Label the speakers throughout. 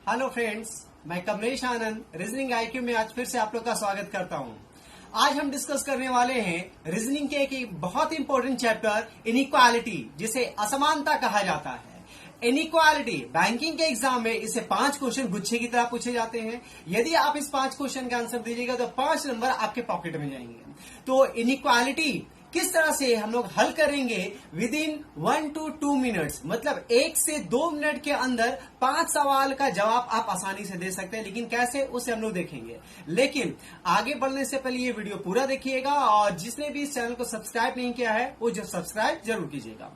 Speaker 1: Hello friends, मैं कमलेश आनंद reasoning IQ में आज फिर से आप लोग का स्वागत करता हूं। आज हम डिस्कस करने वाले हैं रीजनिंग के एक बहुत इंपॉर्टेंट चैप्टर इनइक्वालिटी, जिसे असमानता कहा जाता है। इनइक्वालिटी बैंकिंग के एग्जाम में इसे 5 क्वेश्चन गुच्छे की तरह पूछे जाते हैं। यदि आप इस 5 क्वेश्चन का आंसर दीजिएगा तो 5 नंबर आपके पॉकेट में जाएंगे। तो इनइक्वालिटी किस तरह से हम लोग हल करेंगे विद इन 1 to 2 मिनट्स, मतलब 1 से 2 मिनट के अंदर 5 सवाल का जवाब आप आसानी से दे सकते हैं। लेकिन कैसे, उसे हम लोग देखेंगे। लेकिन आगे बढ़ने से पहले ये वीडियो पूरा देखिएगा और जिसने भी इस चैनल को सब्सक्राइब नहीं किया है वो जो सब्सक्राइब जरूर कीजिएगा।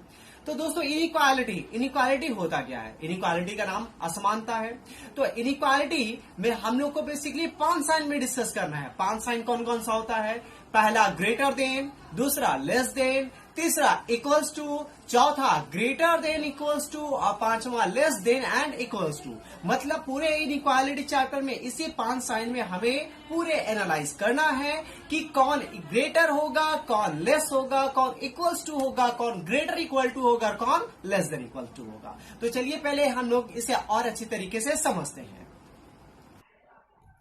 Speaker 1: तो दोस्तों, इनइक्वालिटी होता क्या है? इनइक्वालिटी का नाम असमानता है। तो इनइक्वालिटी में हम लोग को बेसिकली 5 साइन में डिस्कस करना है। 5 साइन कौन कौन सा होता है? पहला ग्रेटर देन, दूसरा लेस देन, तीसरा इक्वल्स टू, चौथा ग्रेटर देन इक्वल्स टू और पांचवा less than and equals to. मतलब पूरे इनइक्वालिटी चैप्टर में इसी 5 साइन में हमें पूरे एनालाइज करना है कि कौन ग्रेटर होगा, कौन लेस होगा, कौन इक्वल्स टू होगा, कौन ग्रेटर इक्वल टू होगा, कौन लेस देन इक्वल टू होगा। तो चलिए पहले हम लोग इसे और अच्छी तरीके से समझते हैं।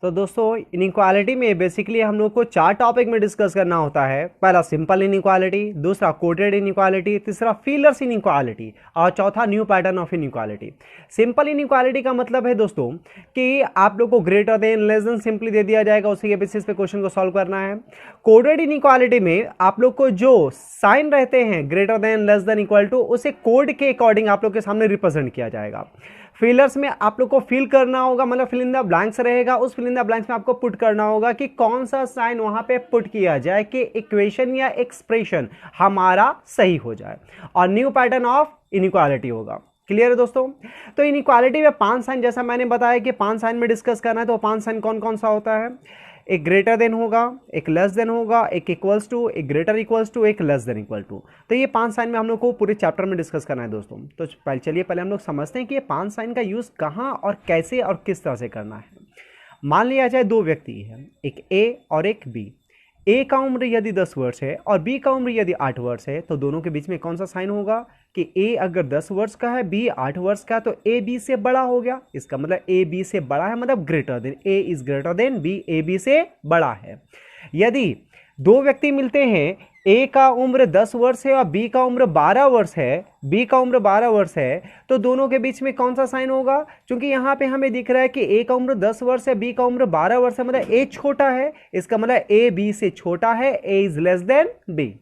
Speaker 2: तो दोस्तों, इनइक्वालिटी में बेसिकली हम लोग को 4 टॉपिक में डिस्कस करना होता है। पहला सिंपल इनइक्वालिटी, दूसरा कोटेड इनइक्वालिटी, तीसरा फीलर्स इनइक्वालिटी और चौथा new pattern of inequality. Simple inequality का मतलब है दोस्तों कि आप लोग को greater than, less than simply दे दिया जाएगा, उसी के बेसिस पे क्वेश्चन को सॉल्व करना है। कोडेड इनइक्वालिटी में आप लोग को जो साइन रहते हैं greater than, less than, equal to, उसे कोड के अकॉर्डिंग आप लोग के सामने रिप्रेजेंट किया जाएगा। फिलर्स में आप लोग को फिल करना होगा, मतलब फिल इन द ब्लैंक्स रहेगा, उस फिल इन द ब्लैंक्स में आपको पुट करना होगा कि कौन सा साइन वहां पे पुट किया जाए कि इक्वेशन या एक्सप्रेशन हमारा सही हो जाए। और न्यू पैटर्न ऑफ इनइक्वालिटी होगा। क्लियर है दोस्तों? तो इनइक्वालिटी में 5 साइन, जैसा मैंने बताया कि 5 साइन में डिस्कस करना है। तो 5 साइन कौन कौन सा होता है? एक ग्रेटर देन होगा, एक लेस देन होगा, एक इक्वल्स टू, एक ग्रेटर इक्वल्स टू, एक लेस देन इक्वल टू। तो ये 5 साइन में हम लोग को पूरे चैप्टर में डिस्कस करना है दोस्तों। तो पहले हम लोग समझते हैं कि ये 5 साइन का यूज कहाँ और कैसे और किस तरह से करना है। मान लिया जाए 2 व्यक्ति है, एक ए और एक बी। ए का उम्र यदि 10 वर्ष है और बी का उम्र यदि 8 वर्ष है, तो दोनों के बीच में कौन सा साइन होगा कि ए अगर 10 वर्ष का है, बी 8 वर्ष का, तो ए बी से बड़ा हो गया। इसका मतलब ए बी से बड़ा है, मतलब greater than, A is greater than B, A B से बड़ा है। यदि 2 व्यक्ति मिलते हैं, ए का उम्र 10 वर्ष है और बी का उम्र 12 वर्ष है, बी का उम्र 12 वर्ष है, तो दोनों के बीच में कौन सा साइन होगा? क्योंकि यहाँ पे हमें दिख रहा है कि ए का उम्र 10 वर्ष है, बी का उम्र 12 वर्ष है, मतलब ए छोटा है। इसका मतलब ए बी से छोटा है, A is less than B.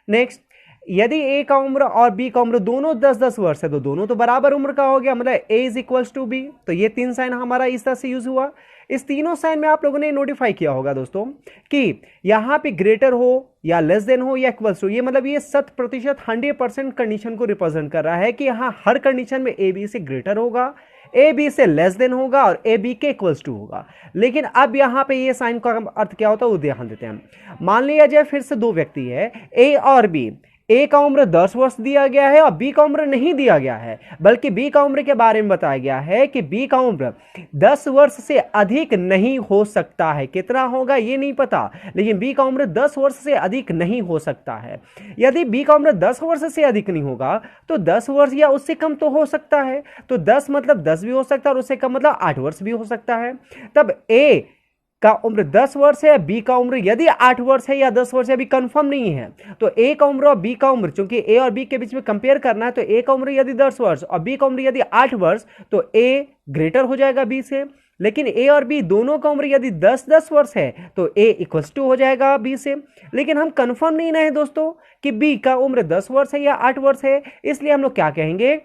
Speaker 2: Next, यदि ए का उम्र और बी का उम्र दोनों 10-10 वर्ष है, तो दोनों तो बराबर उम्र का हो गया, मतलब ए इज इक्वल्स टू बी। तो ये 3 साइन हमारा इस तरह से यूज हुआ। इस तीनों साइन में आप लोगों ने नोटिफाई किया होगा दोस्तों कि यहां पे ग्रेटर हो या लेस देन हो या इक्वल्स टू, ये मतलब ये 100% 100% कंडीशन को रिप्रेजेंट कर रहा है कि यहां हर कंडीशन में ए बी से ग्रेटर होगा, ए बी से लेस देन होगा और ए बी के इक्वल्स टू होगा। लेकिन अब यहां पे ये साइन का अर्थ क्या होता है वो ध्यान देते हैं। मान लिया जाए फिर से 2 व्यक्ति है, ए और बी। ए का उम्र 10 वर्ष दिया गया है और बी का उम्र नहीं दिया गया है, बल्कि बी का उम्र के बारे में बताया गया है कि बी का उम्र 10 वर्ष से अधिक नहीं हो सकता है। कितना होगा ये नहीं पता, लेकिन बी का उम्र 10 वर्ष से अधिक नहीं हो सकता है। यदि बी का उम्र 10 वर्ष से अधिक नहीं होगा तो 10 वर्ष या उससे कम तो हो सकता है। तो 10 मतलब 10 भी हो सकता है और उससे कम मतलब 8 वर्ष भी हो सकता है। तब ए का उम्र 10 वर्ष है, बी का उम्र यदि 8 वर्ष है या 10 वर्ष है, अभी कंफर्म नहीं है। तो ए का उम्र और बी का उम्र, चूंकि ए और बी के बीच में कंपेयर करना है, तो ए का उम्र यदि 10 वर्ष और बी का उम्र यदि 8 वर्ष, तो ए ग्रेटर हो जाएगा बी से। लेकिन ए और बी दोनों का उम्र यदि 10-10 वर्ष है तो ए इक्वल्स टू हो जाएगा बी से। लेकिन हम कंफर्म नहीं रहे दोस्तों कि बी का उम्र 10 वर्ष है या 8 वर्ष है, इसलिए हम लोग क्या कहेंगे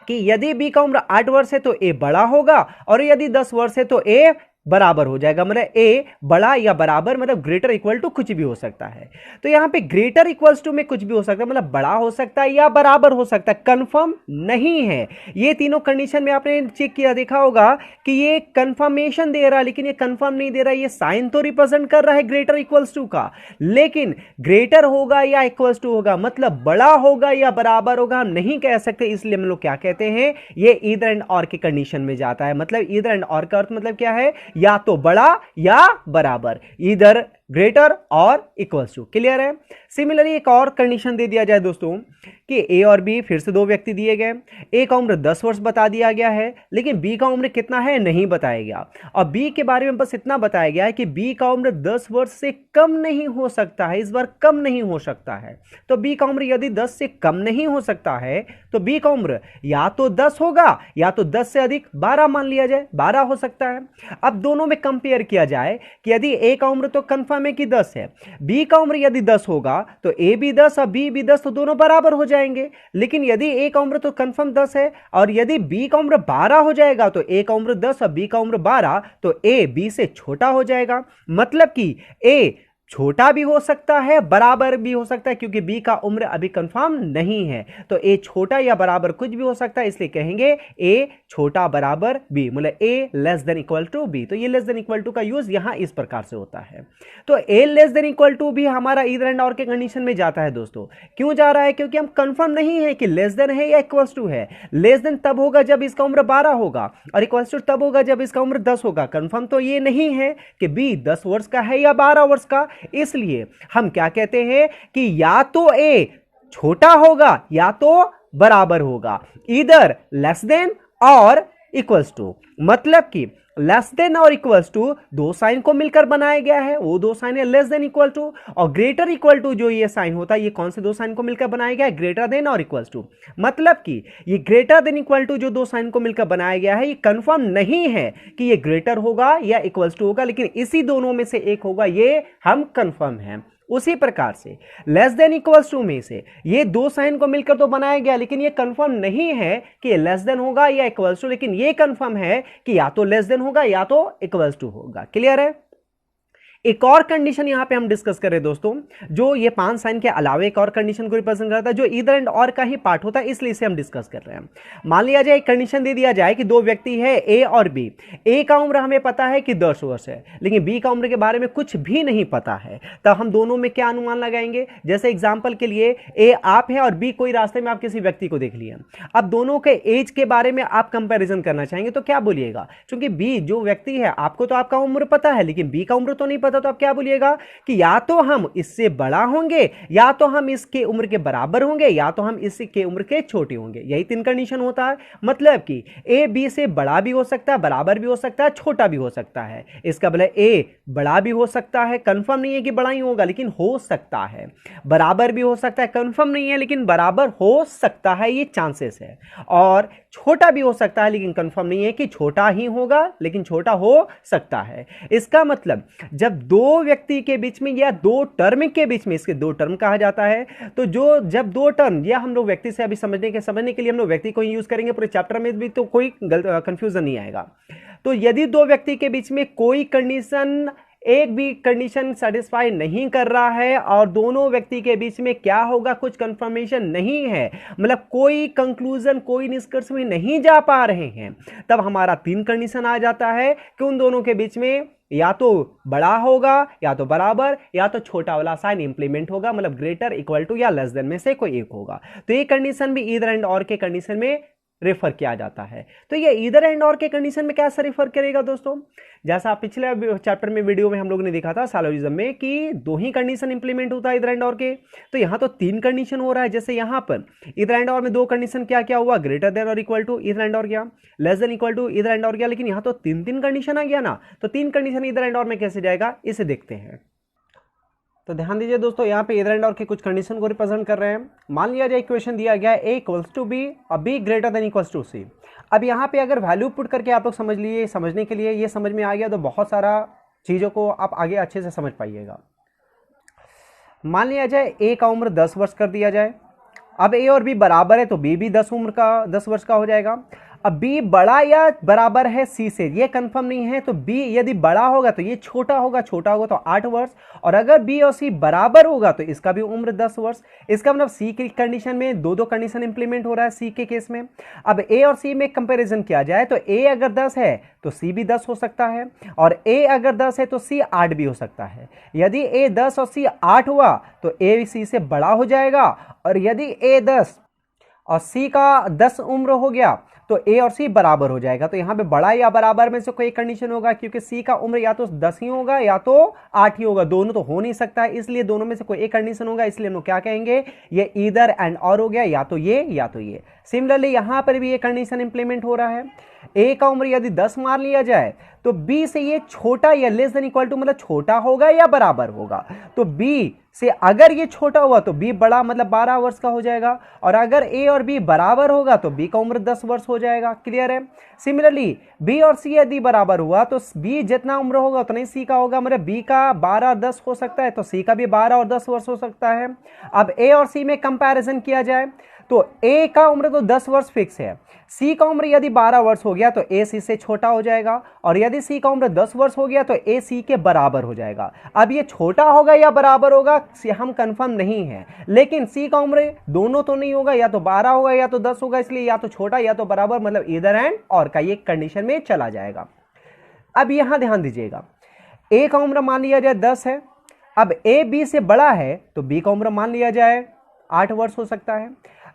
Speaker 2: कि यदि बी का उम्र 8 वर्ष है तो ए बड़ा होगा और यदि 10 वर्ष है तो ए बराबर हो जाएगा। मतलब ए बड़ा या बराबर, मतलब ग्रेटर इक्वल टू कुछ भी हो सकता है। तो यहां पे ग्रेटर इक्वल्स टू में कुछ भी हो सकता है, मतलब बड़ा हो सकता है या बराबर हो सकता है, कंफर्म नहीं है। ये तीनों कंडीशन में आपने चेक किया, देखा होगा कि ये कंफर्मेशन दे रहा है लेकिन ये कंफर्म नहीं दे रहा है। ये साइन तो रिप्रेजेंट कर रहा है ग्रेटर इक्वल्स टू का, लेकिन ग्रेटर होगा या इक्वल्स टू होगा, मतलब बड़ा होगा या बराबर होगा, हम नहीं कह सकते। इसलिए हम लोग क्या कहते हैं, ये ईदर एंड और की कंडीशन में जाता है। मतलब ईदर एंड और का अर्थ मतलब क्या है, या तो बड़ा या बराबर, इधर ग्रेटर और इक्वल्स टू। क्लियर है। सिमिलरली एक और कंडीशन दे दिया जाए दोस्तों कि ए और बी फिर से दो व्यक्ति दिए गए, ए का उम्र 10 वर्ष बता दिया गया है लेकिन बी का उम्र कितना है नहीं बताया गया, और बी के बारे में बस इतना बताया गया है कि बी का उम्र 10 वर्ष से कम नहीं हो सकता है, इस बार कम नहीं हो सकता है। तो बी का उम्र यदि 10 से कम नहीं हो सकता है तो बी का उम्र या तो 10 होगा या तो 10 से अधिक 12 मान लिया जाए, 12 हो सकता है। अब दोनों में कंपेयर किया जाए कि यदि ए का उम्र तो कंफर्म है कि 10 है, बी का उम्र यदि 10 होगा तो ए भी 10 और बी भी 10, तो दोनों बराबर हो जाएंगे। लेकिन यदि ए का उम्र तो कंफर्म 10 है और यदि बी का उम्र 12 हो जाएगा तो ए का उम्र 10 और बी का उम्र 12, तो ए बी से छोटा हो जाएगा। मतलब कि ए छोटा भी हो सकता है बराबर भी हो सकता है, क्योंकि बी का उम्र अभी कंफर्म नहीं है। तो ए छोटा या बराबर कुछ भी हो सकता है, इसलिए कहेंगे ए छोटा बराबर बी, मतलब A less than equal to B. तो ये लेस देन इक्वल टू का यूज यहां इस प्रकार से होता है। तो A less than equal to भी हमारा ईदर एंड और के कंडीशन में जाता है दोस्तों। क्यों जा रहा है? क्योंकि हम कंफर्म नहीं है कि लेस देन है या इक्वल टू है। लेस देन तब होगा जब इसका उम्र 12 होगा और इक्वल टू तब होगा जब इसका उम्र 10 होगा। कंफर्म तो ये नहीं है कि बी 10 वर्ष का है या 12 वर्ष का, इसलिए हम क्या कहते हैं कि या तो ए छोटा होगा या तो बराबर होगा, इधर लेस देन और इक्वल्स टू। मतलब कि लेस देन और इक्वल्स टू दो साइन को मिलकर बनाया गया है, वो दो साइन है लेस देन इक्वल टू, और ग्रेटर इक्वल टू जो ये साइन होता है ये कौन से दो साइन को मिलकर बनाया गया है? ग्रेटर देन और इक्वल्स टू। मतलब कि ये ग्रेटर देन इक्वल टू जो दो साइन को मिलकर बनाया गया है ये कंफर्म नहीं है कि ये ग्रेटर होगा या इक्वल्स टू होगा, लेकिन इसी दोनों में से एक होगा, ये हम कंफर्म हैं। उसी प्रकार से लेस देन इक्वल्स टू में से ये दो साइन को मिलकर तो बनाया गया, लेकिन ये कंफर्म नहीं है कि ये लेस देन होगा या इक्वल्स टू, लेकिन ये कंफर्म है कि या तो लेस देन होगा या तो इक्वल्स टू होगा। क्लियर है। एक और कंडीशन यहां पे हम डिस्कस कर रहे हैं दोस्तों, जो ये 5 साइन के अलावा एक और कंडीशन को रिप्रेजेंट करता है, जो ईदर एंड और का ही पार्ट होता है, इसलिए इसे हम डिस्कस कर रहे हैं। मान लिया जाए एक कंडीशन दे दिया जाए कि दो व्यक्ति है ए और बी। ए का उम्र हमें पता है कि 10 वर्ष है, लेकिन बी का उम्र के बारे में कुछ भी नहीं पता है। तब हम दोनों में क्या अनुमान लगाएंगे? जैसे एग्जाम्पल के लिए ए आप है और बी कोई रास्ते में आप किसी व्यक्ति को देख लिया। अब दोनों के एज के बारे में आप कंपेरिजन करना चाहेंगे तो क्या बोलिएगा? क्योंकि बी जो व्यक्ति है आपको तो आपका उम्र पता है लेकिन बी का उम्र तो नहीं पता, तो आप क्या बोलिएगा कि या तो हम इससे बड़ा होंगे या तो हम इसके उम्र के बराबर होंगे या तो हम इसके उम्र के छोटे होंगे। यही 3 कंडीशन होता है। मतलब कि ए बी से बड़ा भी हो सकता है, बराबर भी हो सकता है, छोटा भी हो सकता है। इसका मतलब ए बड़ा भी हो सकता है, कंफर्म नहीं है कि बड़ा ही होगा लेकिन हो सकता है, बराबर भी हो सकता है, कंफर्म नहीं है लेकिन बराबर हो सकता है, ये चांसेस है, और छोटा भी हो सकता है लेकिन कंफर्म नहीं है कि छोटा ही होगा लेकिन छोटा हो सकता है। इसका मतलब जब दो व्यक्ति के बीच में या दो टर्म के बीच में, इसके 2 टर्म कहा जाता है, तो जो जब 2 टर्म, या हम लोग व्यक्ति से अभी समझने के लिए हम लोग व्यक्ति को ही यूज करेंगे, पूरे चैप्टर में भी तो कोई कंफ्यूजन नहीं आएगा। तो यदि दो व्यक्ति के बीच में कोई कंडीशन, एक भी कंडीशन सेटिस्फाई नहीं कर रहा है और दोनों व्यक्ति के बीच में क्या होगा कुछ कंफर्मेशन नहीं है, मतलब कोई कंक्लूजन, कोई निष्कर्ष में नहीं जा पा रहे हैं, तब हमारा 3 कंडीशन आ जाता है कि उन दोनों के बीच में या तो बड़ा होगा या तो बराबर या तो छोटा वाला साइन इंप्लीमेंट होगा, मतलब ग्रेटर, इक्वल टू या लेस देन में से कोई एक होगा। तो ये कंडीशन भी ईदर एंड और के कंडीशन में रेफर किया जाता है। तो ये ईदर एंड और के कंडीशन में कैसा रेफर करेगा दोस्तों? जैसा पिछले चैप्टर में वीडियो में हम लोग ने देखा था सालोजिज्म में कि 2 ही कंडीशन इंप्लीमेंट होता है ईदर एंड और के, तो यहां तो 3 कंडीशन हो रहा है। जैसे यहां पर ईदर एंड और में 2 कंडीशन क्या क्या हुआ? ग्रेटर देन और equal to either and or गया, less than equal to either and or गया, लेकिन यहां तो 3 कंडीशन आ गया ना। तो 3 कंडीशन ईदर एंड और में कैसे जाएगा इसे देखते हैं। तो ध्यान दीजिए दोस्तों, यहाँ पे ईदर एंड और के कुछ कंडीशन को रिप्रेजेंट कर रहे हैं। मान लिया जाए इक्वेशन दिया गया है ए इक्वल्स टू बी और B greater than equals to C. अब यहाँ पे अगर वैल्यू पुट करके आप लोग समझ लिए, समझने के लिए ये समझ में आ गया तो बहुत सारा चीज़ों को आप आगे अच्छे से समझ पाइएगा। मान लिया जाए ए का उम्र 10 वर्ष कर दिया जाए। अब ए और बी बराबर है तो बी भी 10 वर्ष का हो जाएगा। अब बी बड़ा या बराबर है सी से, ये कंफर्म नहीं है, तो बी यदि बड़ा होगा तो ये छोटा होगा तो 8 वर्ष, और अगर बी और सी बराबर होगा तो इसका भी उम्र 10 वर्ष। इसका मतलब सी की कंडीशन में 2 कंडीशन इंप्लीमेंट हो रहा है सी के केस में। अब ए और सी में कंपैरिजन किया जाए तो ए अगर 10 है तो सी भी 10 हो सकता है, और ए अगर 10 है तो सी 8 भी हो सकता है। यदि ए 10 और सी 8 हुआ तो ए सी से बड़ा हो जाएगा, और यदि ए 10 और सी का 10 उम्र हो गया तो ए और सी बराबर हो जाएगा। तो यहाँ पे बड़ा या बराबर में से कोई एक कंडीशन होगा, क्योंकि सी का उम्र या तो 10 ही होगा या तो 8 ही होगा, दोनों तो हो नहीं सकता है, इसलिए दोनों में से कोई एक कंडीशन होगा, इसलिए हम लोग क्या कहेंगे, ये ईदर एंड और हो गया, या तो ये या तो ये। सिमिलरली यहां पर भी ये कंडीशन इंप्लीमेंट हो रहा है, ए का उम्र यदि 10 मान लिया जाए तो बी से ये छोटा या लेस देन इक्वल टू मतलब छोटा होगा या बराबर होगा। तो बी से अगर ये छोटा हुआ तो बी बड़ा मतलब 12 वर्ष का हो जाएगा, और अगर ए और बी बराबर होगा तो बी का उम्र 10 वर्ष हो जाएगा। क्लियर है। सिमिलरली बी और सी यदि बराबर हुआ तो बी जितना उम्र होगा उतना ही सी का होगा, मतलब बी का 12 और 10 हो सकता है तो सी का भी 12 और 10 वर्ष हो सकता है। अब ए और सी में कंपैरिजन किया जाए तो ए का उम्र तो 10 वर्ष फिक्स है, सी का उम्र यदि 12 वर्ष हो गया तो ए सी से छोटा हो जाएगा, और यदि सी का उम्र 10 वर्ष हो गया तो ए सी के बराबर हो जाएगा। अब ये छोटा होगा या बराबर होगा हम कंफर्म नहीं है, लेकिन सी का उम्र दोनों तो नहीं होगा, या तो 12 होगा या तो 10 होगा, इसलिए या तो छोटा या तो बराबर, मतलब इधर एंड और का ये कंडीशन में चला जाएगा। अब यहां ध्यान दीजिएगा, ए का उम्र मान लिया जाए 10 है, अब ए बी से बड़ा है तो बी का उम्र मान लिया जाए 8 वर्ष हो सकता है।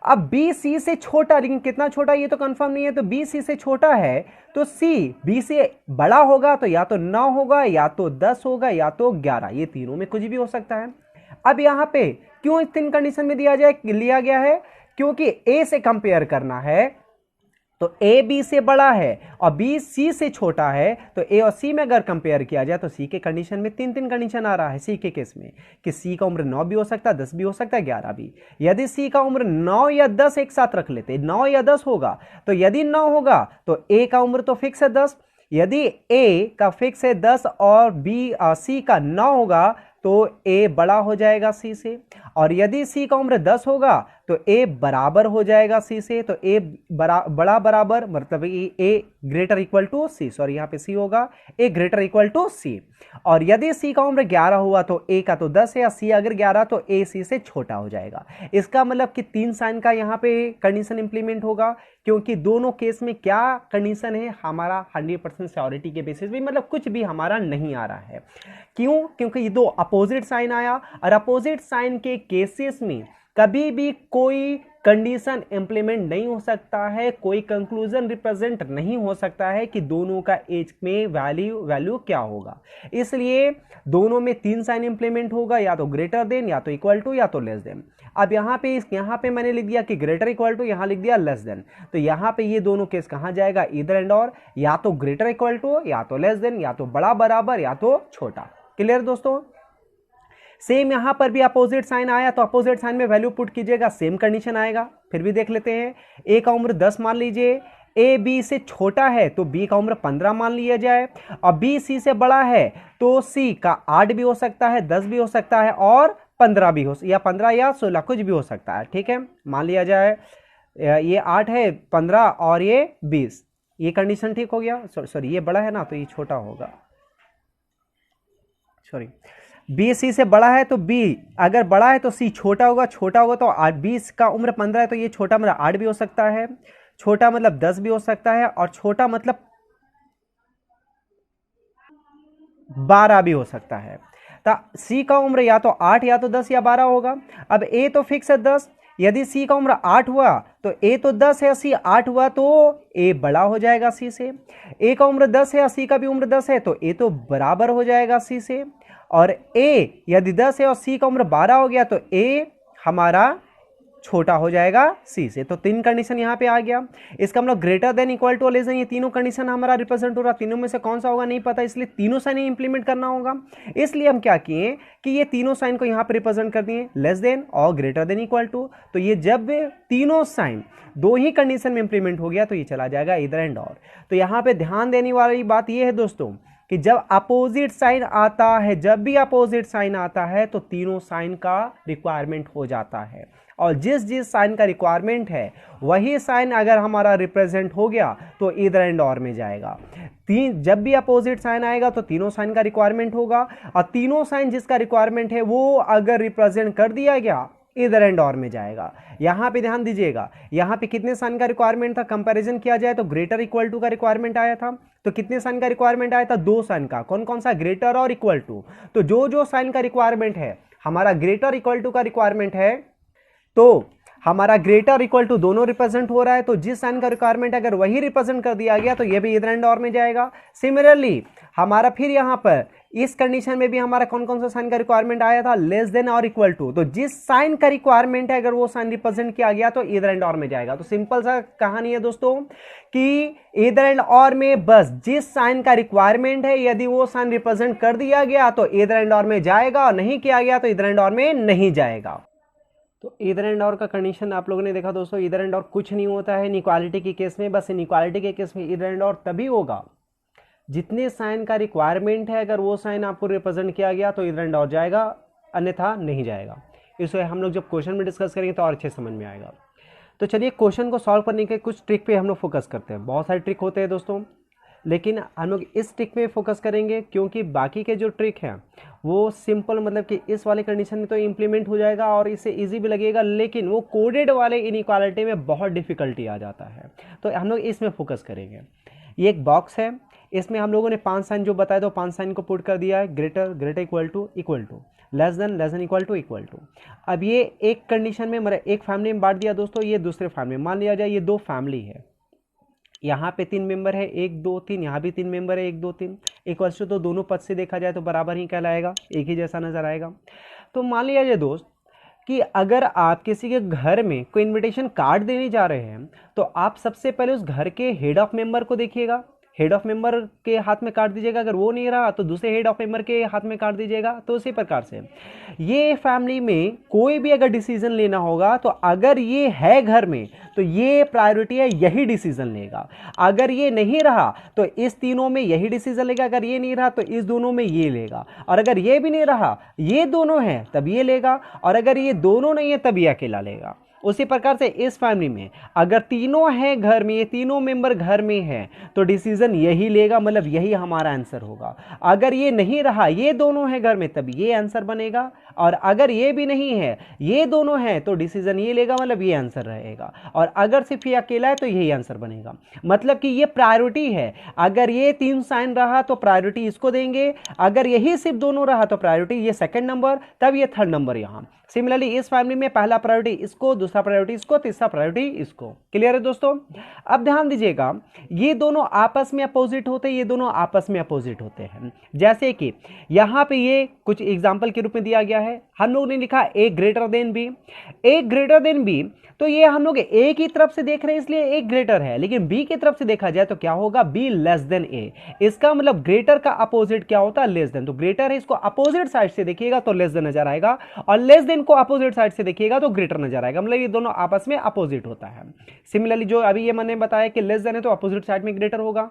Speaker 2: अब बी सी से छोटा, लेकिन कितना छोटा ये तो कंफर्म नहीं है, तो बी सी से छोटा है तो सी बी से बड़ा होगा तो या तो 9 होगा या तो 10 होगा या तो 11, ये तीनों में कुछ भी हो सकता है। अब यहां पे क्यों इस तीन कंडीशन में लिया गया है, क्योंकि ए से कंपेयर करना है तो ए बी से बड़ा है और बी सी से छोटा है, तो ए और सी में अगर कंपेयर किया जाए तो सी के कंडीशन में तीन कंडीशन आ रहा है सी के केस में, कि सी का उम्र 9 भी हो सकता है, 10 भी हो सकता है, 11 भी। यदि सी का उम्र 9 या 10 एक साथ रख लेते, 9 या 10 होगा, तो यदि 9 होगा तो ए का उम्र तो फिक्स है 10, यदि ए का फिक्स है 10 और बी सी का 9 होगा तो ए बड़ा हो जाएगा सी से, और यदि सी का उम्र 10 होगा तो ए बराबर हो जाएगा सी से, तो ए बड़ा बराबर मतलब A greater equal to C, sorry यहाँ पे सी होगा, A greater equal to C. और यदि सी का उम्र 11 हुआ तो ए का तो 10 है, या सी अगर 11 तो ए सी से छोटा हो जाएगा। इसका मतलब कि 3 साइन का यहाँ पे कंडीशन इंप्लीमेंट होगा, क्योंकि दोनों केस में क्या कंडीशन है, हमारा 100% श्योरिटी के बेसिस पे, मतलब कुछ भी हमारा नहीं आ रहा है। क्यों? क्योंकि ये दो अपोजिट साइन आया, और अपोजिट साइन के केसेस में कभी भी कोई कंडीशन इंप्लीमेंट नहीं हो सकता है, कोई कंक्लूजन रिप्रेजेंट नहीं हो सकता है कि दोनों का एज में वैल्यू क्या होगा। इसलिए दोनों में 3 साइन इंप्लीमेंट होगा, या तो ग्रेटर देन, या तो इक्वल टू, या तो लेस देन। अब यहाँ पे मैंने लिख दिया कि ग्रेटर इक्वल टू, यहाँ लिख दिया लेस देन, तो यहाँ पे ये दोनों केस कहाँ जाएगा, इधर एंड और, या तो ग्रेटर इक्वल टू, या तो लेस देन, या तो बड़ा बराबर, या तो छोटा। क्लियर दोस्तों? सेम यहां पर भी अपोजिट साइन आया तो अपोजिट साइन में वैल्यू पुट कीजिएगा, सेम कंडीशन आएगा। फिर भी देख लेते हैं, ए का उम्र 10 मान लीजिए, ए बी से छोटा है तो बी का उम्र 15 मान लिया जाए, और बी सी से बड़ा है तो सी का 8 भी हो सकता है, 10 भी हो सकता है, और 15 भी हो, या 15 या 16 कुछ भी हो सकता है। ठीक है, मान लिया जाए ये 8 है, 15 और ये 20, ये कंडीशन ठीक हो गया। सॉरी ये बड़ा है ना तो ये छोटा होगा, सॉरी बी सी से बड़ा है तो बी अगर बड़ा है तो सी छोटा होगा, छोटा होगा तो 8, 20 का उम्र 15 है तो ये छोटा मतलब 8 भी हो सकता है, छोटा मतलब 10 भी हो सकता है, और छोटा मतलब 12 भी हो सकता है। तो सी का उम्र या तो 8 या तो 10 या 12 होगा। अब ए तो फिक्स है 10, यदि सी का उम्र 8 हुआ तो ए तो 10 है, सी 8 हुआ तो ए बड़ा हो जाएगा सी से। ए का उम्र 10 है, सी का भी उम्र 10 है तो ए तो बराबर हो जाएगा सी से। और ए यदि 10 है और सी का उम्र 12 हो गया तो ए हमारा छोटा हो जाएगा सी से। तो 3 कंडीशन यहाँ पे आ गया। इसका मतलब greater than, equal to, less than, ये तीनों कंडीशन हमारा रिप्रेजेंट हो रहा। तीनों में से कौन सा होगा नहीं पता, इसलिए तीनों साइन इंप्लीमेंट करना होगा। इसलिए हम क्या किए कि ये तीनों साइन को यहाँ पे रिप्रेजेंट कर दिए, लेस देन और ग्रेटर देन इक्वल टू। तो ये जब तीनों साइन 2 ही कंडीशन में इंप्लीमेंट हो गया तो ये चला जाएगा इधर एंड और। तो यहाँ पे ध्यान देने वाली बात ये है दोस्तों कि जब अपोजिट साइन आता है, जब भी अपोजिट साइन आता है तो तीनों साइन का रिक्वायरमेंट हो जाता है, और जिस साइन का रिक्वायरमेंट है वही साइन अगर हमारा रिप्रेजेंट हो गया तो इधर एंड और में जाएगा। जब भी अपोजिट साइन आएगा तो तीनों साइन का रिक्वायरमेंट होगा, और तीनों साइन जिसका रिक्वायरमेंट है वो अगर रिप्रेजेंट कर दिया गया इधर एंड और में जाएगा। यहां पे ध्यान दीजिएगा, यहां पे कितने साइन का रिक्वायरमेंट था, कंपैरिजन किया जाए तो ग्रेटर इक्वल टू का रिक्वायरमेंट आया था। तो कितने साइन का रिक्वायरमेंट आया था, 2 साइन का। कौन कौन सा, ग्रेटर और इक्वल टू। तो जो साइन का रिक्वायरमेंट है, हमारा ग्रेटर इक्वल टू का रिक्वायरमेंट है, तो हमारा ग्रेटर इक्वल टू दोनों रिप्रेजेंट हो रहा है, तो जिस साइन का रिक्वायरमेंट अगर वही रिप्रेजेंट कर दिया गया तो ये भी इधर एंड और में जाएगा। सिमिलरली हमारा फिर यहाँ पर इस कंडीशन में भी हमारा कौन कौन सा साइन का रिक्वायरमेंट आया था, लेस देन और इक्वल टू, तो जिस साइन का रिक्वायरमेंट है अगर वो साइन रिप्रेजेंट किया गया तो इधर एंड और में जाएगा। तो सिंपल सा कहानी है दोस्तों कि इधर एंड और में बस जिस साइन का रिक्वायरमेंट है यदि वो साइन रिप्रेजेंट कर दिया गया तो इधर एंड और में जाएगा, और नहीं किया गया तो इधर एंड और में नहीं जाएगा। तो इधर एंड और का कंडीशन आप लोगों ने देखा दोस्तों, इधर एंड और कुछ नहीं होता है इनइक्वालिटी के केस में, बस इनइक्वालिटी के केस में इधर एंड और तभी होगा जितने साइन का रिक्वायरमेंट है अगर वो साइन आपको रिप्रेजेंट किया गया तो इधर एंड और जाएगा, अन्यथा नहीं जाएगा। इसलिए हम लोग जब क्वेश्चन में डिस्कस करेंगे तो और अच्छे समझ में आएगा। तो चलिए क्वेश्चन को सॉल्व करने के कुछ ट्रिक पे हम लोग फोकस करते हैं। बहुत सारे ट्रिक होते हैं दोस्तों, लेकिन हम लोग इस ट्रिक में फोकस करेंगे क्योंकि बाकी के जो ट्रिक हैं वो सिंपल, मतलब कि इस वाले कंडीशन में तो इम्प्लीमेंट हो जाएगा और इससे इजी भी लगेगा, लेकिन वो कोडेड वाले इनइक्वालिटी में बहुत डिफिकल्टी आ जाता है। तो हम लोग इसमें फोकस करेंगे। ये एक बॉक्स है, इसमें हम लोगों ने 5 साइन जो बताया तो 5 साइन को पुट कर दिया है, greater greater equal to less than equal to. अब ये एक कंडीशन में मतलब एक फैमिली में बांट दिया दोस्तों, ये दूसरे फैमिली में मान लिया जाए ये 2 फैमिली है, यहाँ पे 3 मेंबर है 1 2 3, यहाँ भी 3 मेंबर है 1 2 3, इक्वल्स टू तो दोनों पद से देखा जाए तो बराबर ही कहलाएगा, एक ही जैसा नजर आएगा। तो मान लिया जाए दोस्त कि अगर आप किसी के घर में कोई इनविटेशन कार्ड देने जा रहे हैं तो आप सबसे पहले उस घर के हेड ऑफ मेंबर को देखिएगा, हेड ऑफ मेंबर के हाथ में काट दीजिएगा, अगर वो नहीं रहा तो दूसरे हेड ऑफ मेंबर के हाथ में काट दीजिएगा। तो उसी प्रकार से ये फैमिली में कोई भी अगर डिसीजन लेना होगा तो अगर ये है घर में तो ये प्रायोरिटी है, यही डिसीजन लेगा। अगर ये नहीं रहा तो इस तीनों में यही डिसीजन लेगा, अगर ये नहीं रहा तो इस दोनों में ये लेगा, और अगर ये भी नहीं रहा ये दोनों हैं तब ये लेगा, और अगर ये दोनों नहीं है तब ये अकेला लेगा। उसी प्रकार से इस फैमिली में अगर तीनों हैं घर में, ये तीनों मेंबर घर में हैं तो डिसीजन यही लेगा, मतलब यही हमारा आंसर होगा। अगर ये नहीं रहा, ये दोनों हैं घर में, तब ये आंसर बनेगा, और अगर ये भी नहीं है, ये दोनों हैं तो डिसीजन ये लेगा, मतलब ये आंसर रहेगा, और अगर सिर्फ ये अकेला है तो यही आंसर बनेगा। मतलब कि ये प्रायोरिटी है, अगर ये 3 साइन रहा तो प्रायोरिटी इसको देंगे, अगर यही सिर्फ दोनों रहा तो प्रायोरिटी ये सेकंड नंबर, तब ये थर्ड नंबर यहां। सिमिलरली इस फैमिली में पहला प्रायोरिटी इसको, दूसरा प्रायोरिटी इसको, तीसरा प्रायोरिटी इसको। क्लियर है दोस्तों? अब ध्यान दीजिएगा, ये दोनों आपस में अपोजिट होते हैं, ये दोनों आपस में अपोजिट होते हैं। जैसे कि यहां पे ये कुछ एग्जांपल के रूप में दिया गया है, हम लोग ने लिखा A greater than B, A greater than B, तो ये हम लोग ए की तरफ से देख रहे हैं इसलिए ए ग्रेटर है, लेकिन बी की तरफ से देखा जाए तो क्या होगा, बी लेस देन ए। इसका मतलब ग्रेटर का अपोजिट क्या होता है, लेस देन। तो ग्रेटर है, इसको अपोजिट साइड से देखिएगा तो लेस देन नजर आएगा, और लेस देन को अपोजिट साइड से देखिएगा तो ग्रेटर नजर आएगा, मतलब ये दोनों आपस में अपोजिट होता है। सिमिलरली जो अभी ये मैंने बताया कि लेस देन है तो अपोजिट साइड में ग्रेटर होगा।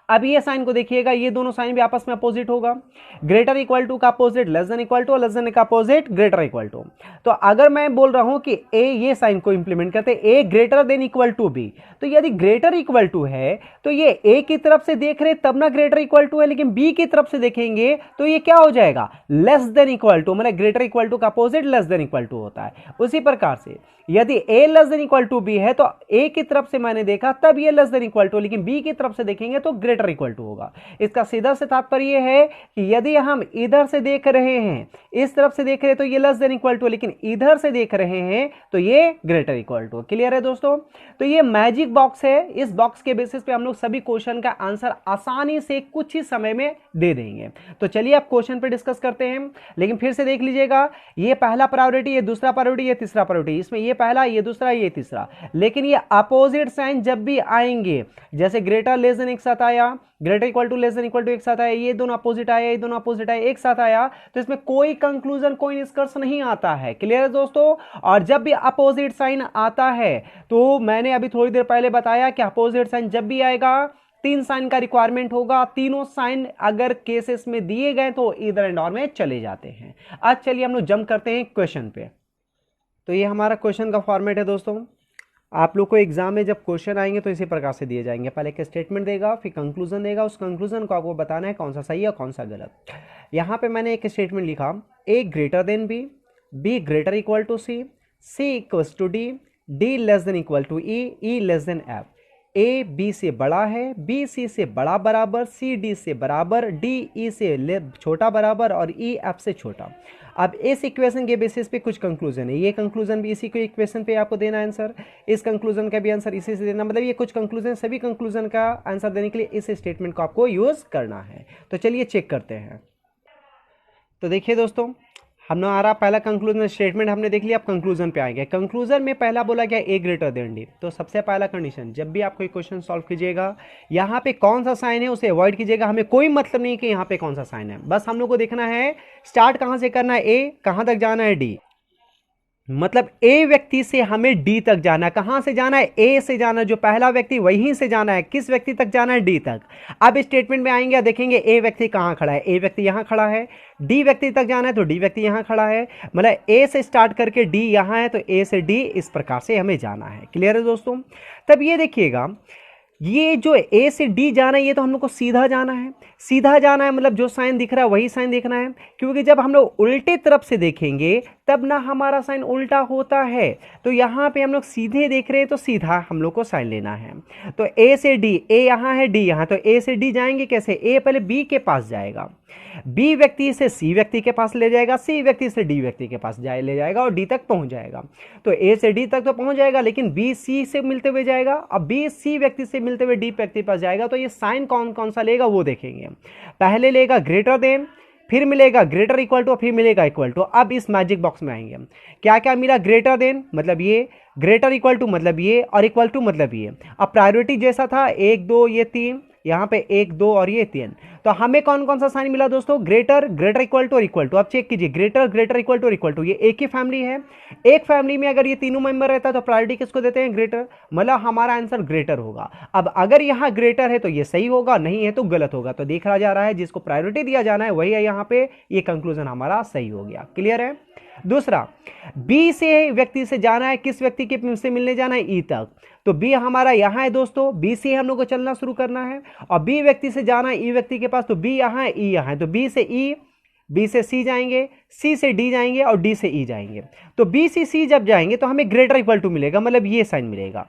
Speaker 2: अब ये साइन को देखिएगा, ये दोनों साइन भी आपस में अपोजिट होगा, ग्रेटर इक्वल टू का opposite less than equal to, less than का अपोजिट ग्रेटर इक्वल टू। तो अगर मैं बोल रहा हूं कि ए, ये साइन को इंप्लीमेंट करते A greater than equal to B, तो यदि ग्रेटर इक्वल टू है तो ये ए की तरफ से देख रहे तब ना ग्रेटर इक्वल टू है, लेकिन बी की तरफ से देखेंगे तो ये क्या हो जाएगा, लेस देन इक्वल टू, मतलब ग्रेटर इक्वल टू का opposite less than equal to होता है। उसी प्रकार से यदि A less than equal to B है तो ए की तरफ से मैंने देखा तब ये लेस देन इक्वल टू, लेकिन बी की तरफ से देखेंगे तो ग्रेटर इक्वल टू होगा। इसका सीधा से तात्पर्य है कि यदि हम इधर से देख रहे हैं, इस तरफ से देख रहे हैं तो ये लेस देन इक्वल टू, लेकिन इधर से देख रहे हैं तो ये ग्रेटर इक्वल टू। क्लियर है दोस्तों? तो ये मैजिक बॉक्स है, इस बॉक्स के बेसिस पे हम लोग सभी क्वेश्चन का आंसर आसानी से कुछ ही समय में दे देंगे। तो चलिए अब क्वेश्चन पे डिस्कस करते हैं, लेकिन फिर से देख लीजिएगा, ये पहला प्रायोरिटी, ये दूसरा प्रायोरिटी, ये तीसरा प्रायोरिटी, इसमें ये पहला, ये दूसरा, ये तीसरा, लेकिन ये अपोजिट साइन जब भी आएंगे, जैसे ग्रेटर लेस देन एक साथ आया, greater equal to less than equal to एक साथ आया, ये दोनों अपोजिट आया, ये दोनों अपोजिट आया, एक साथ आया, तो इसमें कोई कंक्लूजन, कोई निष्कर्ष नहीं आता है। क्लियर है दोस्तों? और जब भी अपोजिट साइन आता है तो मैंने अभी थोड़ी देर पहले बताया कि अपोजिट साइन जब भी आएगा 3 साइन का रिक्वायरमेंट होगा, तीनों साइन अगर केसेस में दिए गए तो इधर एंड और में चले जाते हैं। आज चलिए हम लोग जंप करते हैं क्वेश्चन पे। तो ये हमारा क्वेश्चन का फॉर्मेट है दोस्तों। आप लोग को एग्जाम में जब क्वेश्चन आएंगे तो इसी प्रकार से दिए जाएंगे, पहले एक स्टेटमेंट देगा, फिर कंक्लूजन देगा, उस कंक्लूजन को आपको बताना है कौन सा सही है कौन सा गलत। यहाँ पे मैंने एक स्टेटमेंट लिखा, A greater than B, B greater equal to C, C equals to D, D less than equal to E, E less than F. A B से बड़ा है, बी सी से बड़ा बराबर, सी डी से बराबर, डी ई से छोटा बराबर और ई एफ से छोटा। अब इस इक्वेशन के बेसिस पे कुछ कंक्लूजन है, ये कंक्लूजन भी इसी को इक्वेशन पे आपको देना आंसर, इस कंक्लूजन का भी आंसर इसी से देना, मतलब ये कुछ कंक्लूजन, सभी कंक्लूजन का आंसर देने के लिए इस स्टेटमेंट को आपको यूज करना है। तो चलिए चेक करते हैं। तो देखिए दोस्तों, हमारा पहला कंक्लूजन स्टेटमेंट हमने देख लिया। अब कंक्लूजन पे आएंगे। कंक्लूजन में पहला बोला गया ए ग्रेटर देन डी। तो सबसे पहला कंडीशन, जब भी आप कोई क्वेश्चन सॉल्व कीजिएगा, यहाँ पे कौन सा साइन है उसे अवॉइड कीजिएगा। हमें कोई मतलब नहीं कि यहाँ पे कौन सा साइन है, बस हम लोग को देखना है स्टार्ट कहाँ से करना है, ए कहाँ तक जाना है, डी, मतलब ए व्यक्ति से हमें डी तक जाना है। कहां से जाना है, ए से जाना है, जो पहला व्यक्ति वहीं से जाना है। किस व्यक्ति तक जाना है, डी तक। अब स्टेटमेंट में आएंगे, देखेंगे ए व्यक्ति कहां खड़ा है, ए व्यक्ति यहां खड़ा है। डी व्यक्ति तक जाना है तो डी व्यक्ति यहां खड़ा है, मतलब ए से स्टार्ट करके डी यहां है तो ए से डी इस प्रकार से हमें जाना है। क्लियर है दोस्तों। तब ये देखिएगा, ये जो ए से डी जाना है ये तो हम लोग को सीधा जाना है, सीधा जाना है, मतलब जो साइन दिख रहा है वही साइन देखना है, क्योंकि जब हम लोग उल्टे तरफ से देखेंगे तब ना हमारा साइन उल्टा होता है। तो यहाँ पे हम लोग सीधे देख रहे हैं तो सीधा हम लोग को साइन लेना है। तो ए से डी, ए यहाँ है, डी यहाँ, तो ए से डी जाएंगे कैसे, ए पहले बी के पास जाएगा, बी व्यक्ति से सी व्यक्ति के पास ले जाएगा, सी व्यक्ति से डी व्यक्ति के पास ले जाएगा और डी तक पहुंच जाएगा। तो ए से डी तक तो पहुंच जाएगा, लेकिन बी सी से मिलते हुए जाएगा, अब बी सी व्यक्ति से मिलते हुए डी व्यक्ति के पास जाएगा। तो ये साइन कौन कौन सा लेगा वो देखेंगे। पहले लेगा ग्रेटर देन, फिर मिलेगा ग्रेटर इक्वल टू, फिर मिलेगा इक्वल टू। अब इस मैजिक बॉक्स में आएंगे, क्या क्या मिला, ग्रेटर देन मतलब ये, ग्रेटर इक्वल टू मतलब ये, और इक्वल टू मतलब ये। अब प्रायोरिटी जैसा था 1 2 ये 3, यहाँ पे 1 2 और ये 3, तो हमें कौन कौन सा साइन मिला दोस्तों, ग्रेटर, ग्रेटर इक्वल टू और इक्वल टू। अब चेक कीजिए, ग्रेटर, ग्रेटर इक्वल टू और इक्वल टू, ये एक ही फैमिली है। एक फैमिली में अगर ये तीनों मेंबर रहता है तो प्रायोरिटी किसको देते हैं, ग्रेटर, मतलब हमारा आंसर ग्रेटर होगा। अब अगर यहाँ ग्रेटर है तो ये सही होगा, नहीं है तो गलत होगा। तो देखा जा रहा है जिसको प्रायोरिटी दिया जाना है वही है यहाँ पे, ये कंक्लूजन हमारा सही हो गया। क्लियर है। दूसरा, बी से व्यक्ति से जाना है, किस व्यक्ति के से मिलने जाना है, ई तक। तो बी हमारा यहाँ है दोस्तों, बी से हम लोग को चलना शुरू करना है, और बी व्यक्ति से जाना है ई व्यक्ति के पास, तो बी यहाँ है, ई यहाँ है, तो बी से ई, बी से सी जाएंगे, सी से डी जाएंगे और डी से ई जाएंगे। तो बी से सी जब जाएंगे तो हमें ग्रेटर इक्वल टू मिलेगा, मतलब ये साइन मिलेगा।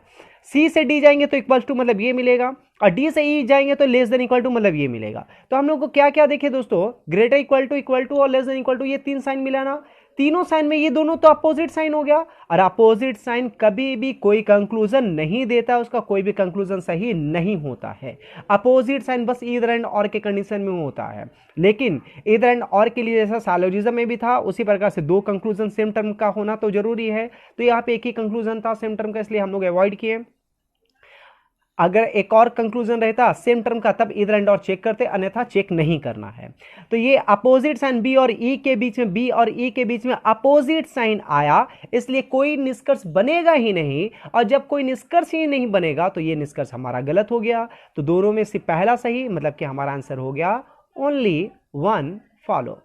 Speaker 2: सी से डी जाएंगे तो इक्वल टू मतलब ये मिलेगा, और डी से ई जाएंगे तो लेस देन इक्वल टू मतलब ये मिलेगा। तो हम लोग को क्या क्या देखे दोस्तों, ग्रेटर इक्वल टू और लेस देन इक्वल टू, ये 3 साइन मिला ना। तीनों साइन में ये दोनों तो अपोजिट साइन हो गया, और अपोजिट साइन कभी भी कोई कंक्लूजन नहीं देता, उसका कोई भी कंक्लूजन सही नहीं होता है। अपोजिट साइन बस ईदर एंड और के कंडीशन में होता है, लेकिन ईदर एंड और के लिए जैसा साइलोजिज्म में भी था उसी प्रकार से 2 कंक्लूजन सेम टर्म का होना तो जरूरी है। तो यहाँ पे एक ही कंक्लूजन था सेम टर्म का, इसलिए हम लोग अवॉइड किए। अगर एक और कंक्लूजन रहता सेम टर्म का तब इधर एंड और चेक करते, अन्यथा चेक नहीं करना है। तो ये अपोजिट साइन बी और ई के बीच में, बी और ई के बीच में अपोजिट साइन आया, इसलिए कोई निष्कर्ष बनेगा ही नहीं, और जब कोई निष्कर्ष ही नहीं बनेगा तो ये निष्कर्ष हमारा गलत हो गया। तो दोनों में से पहला सही, मतलब कि हमारा आंसर हो गया ओनली 1 फॉलो।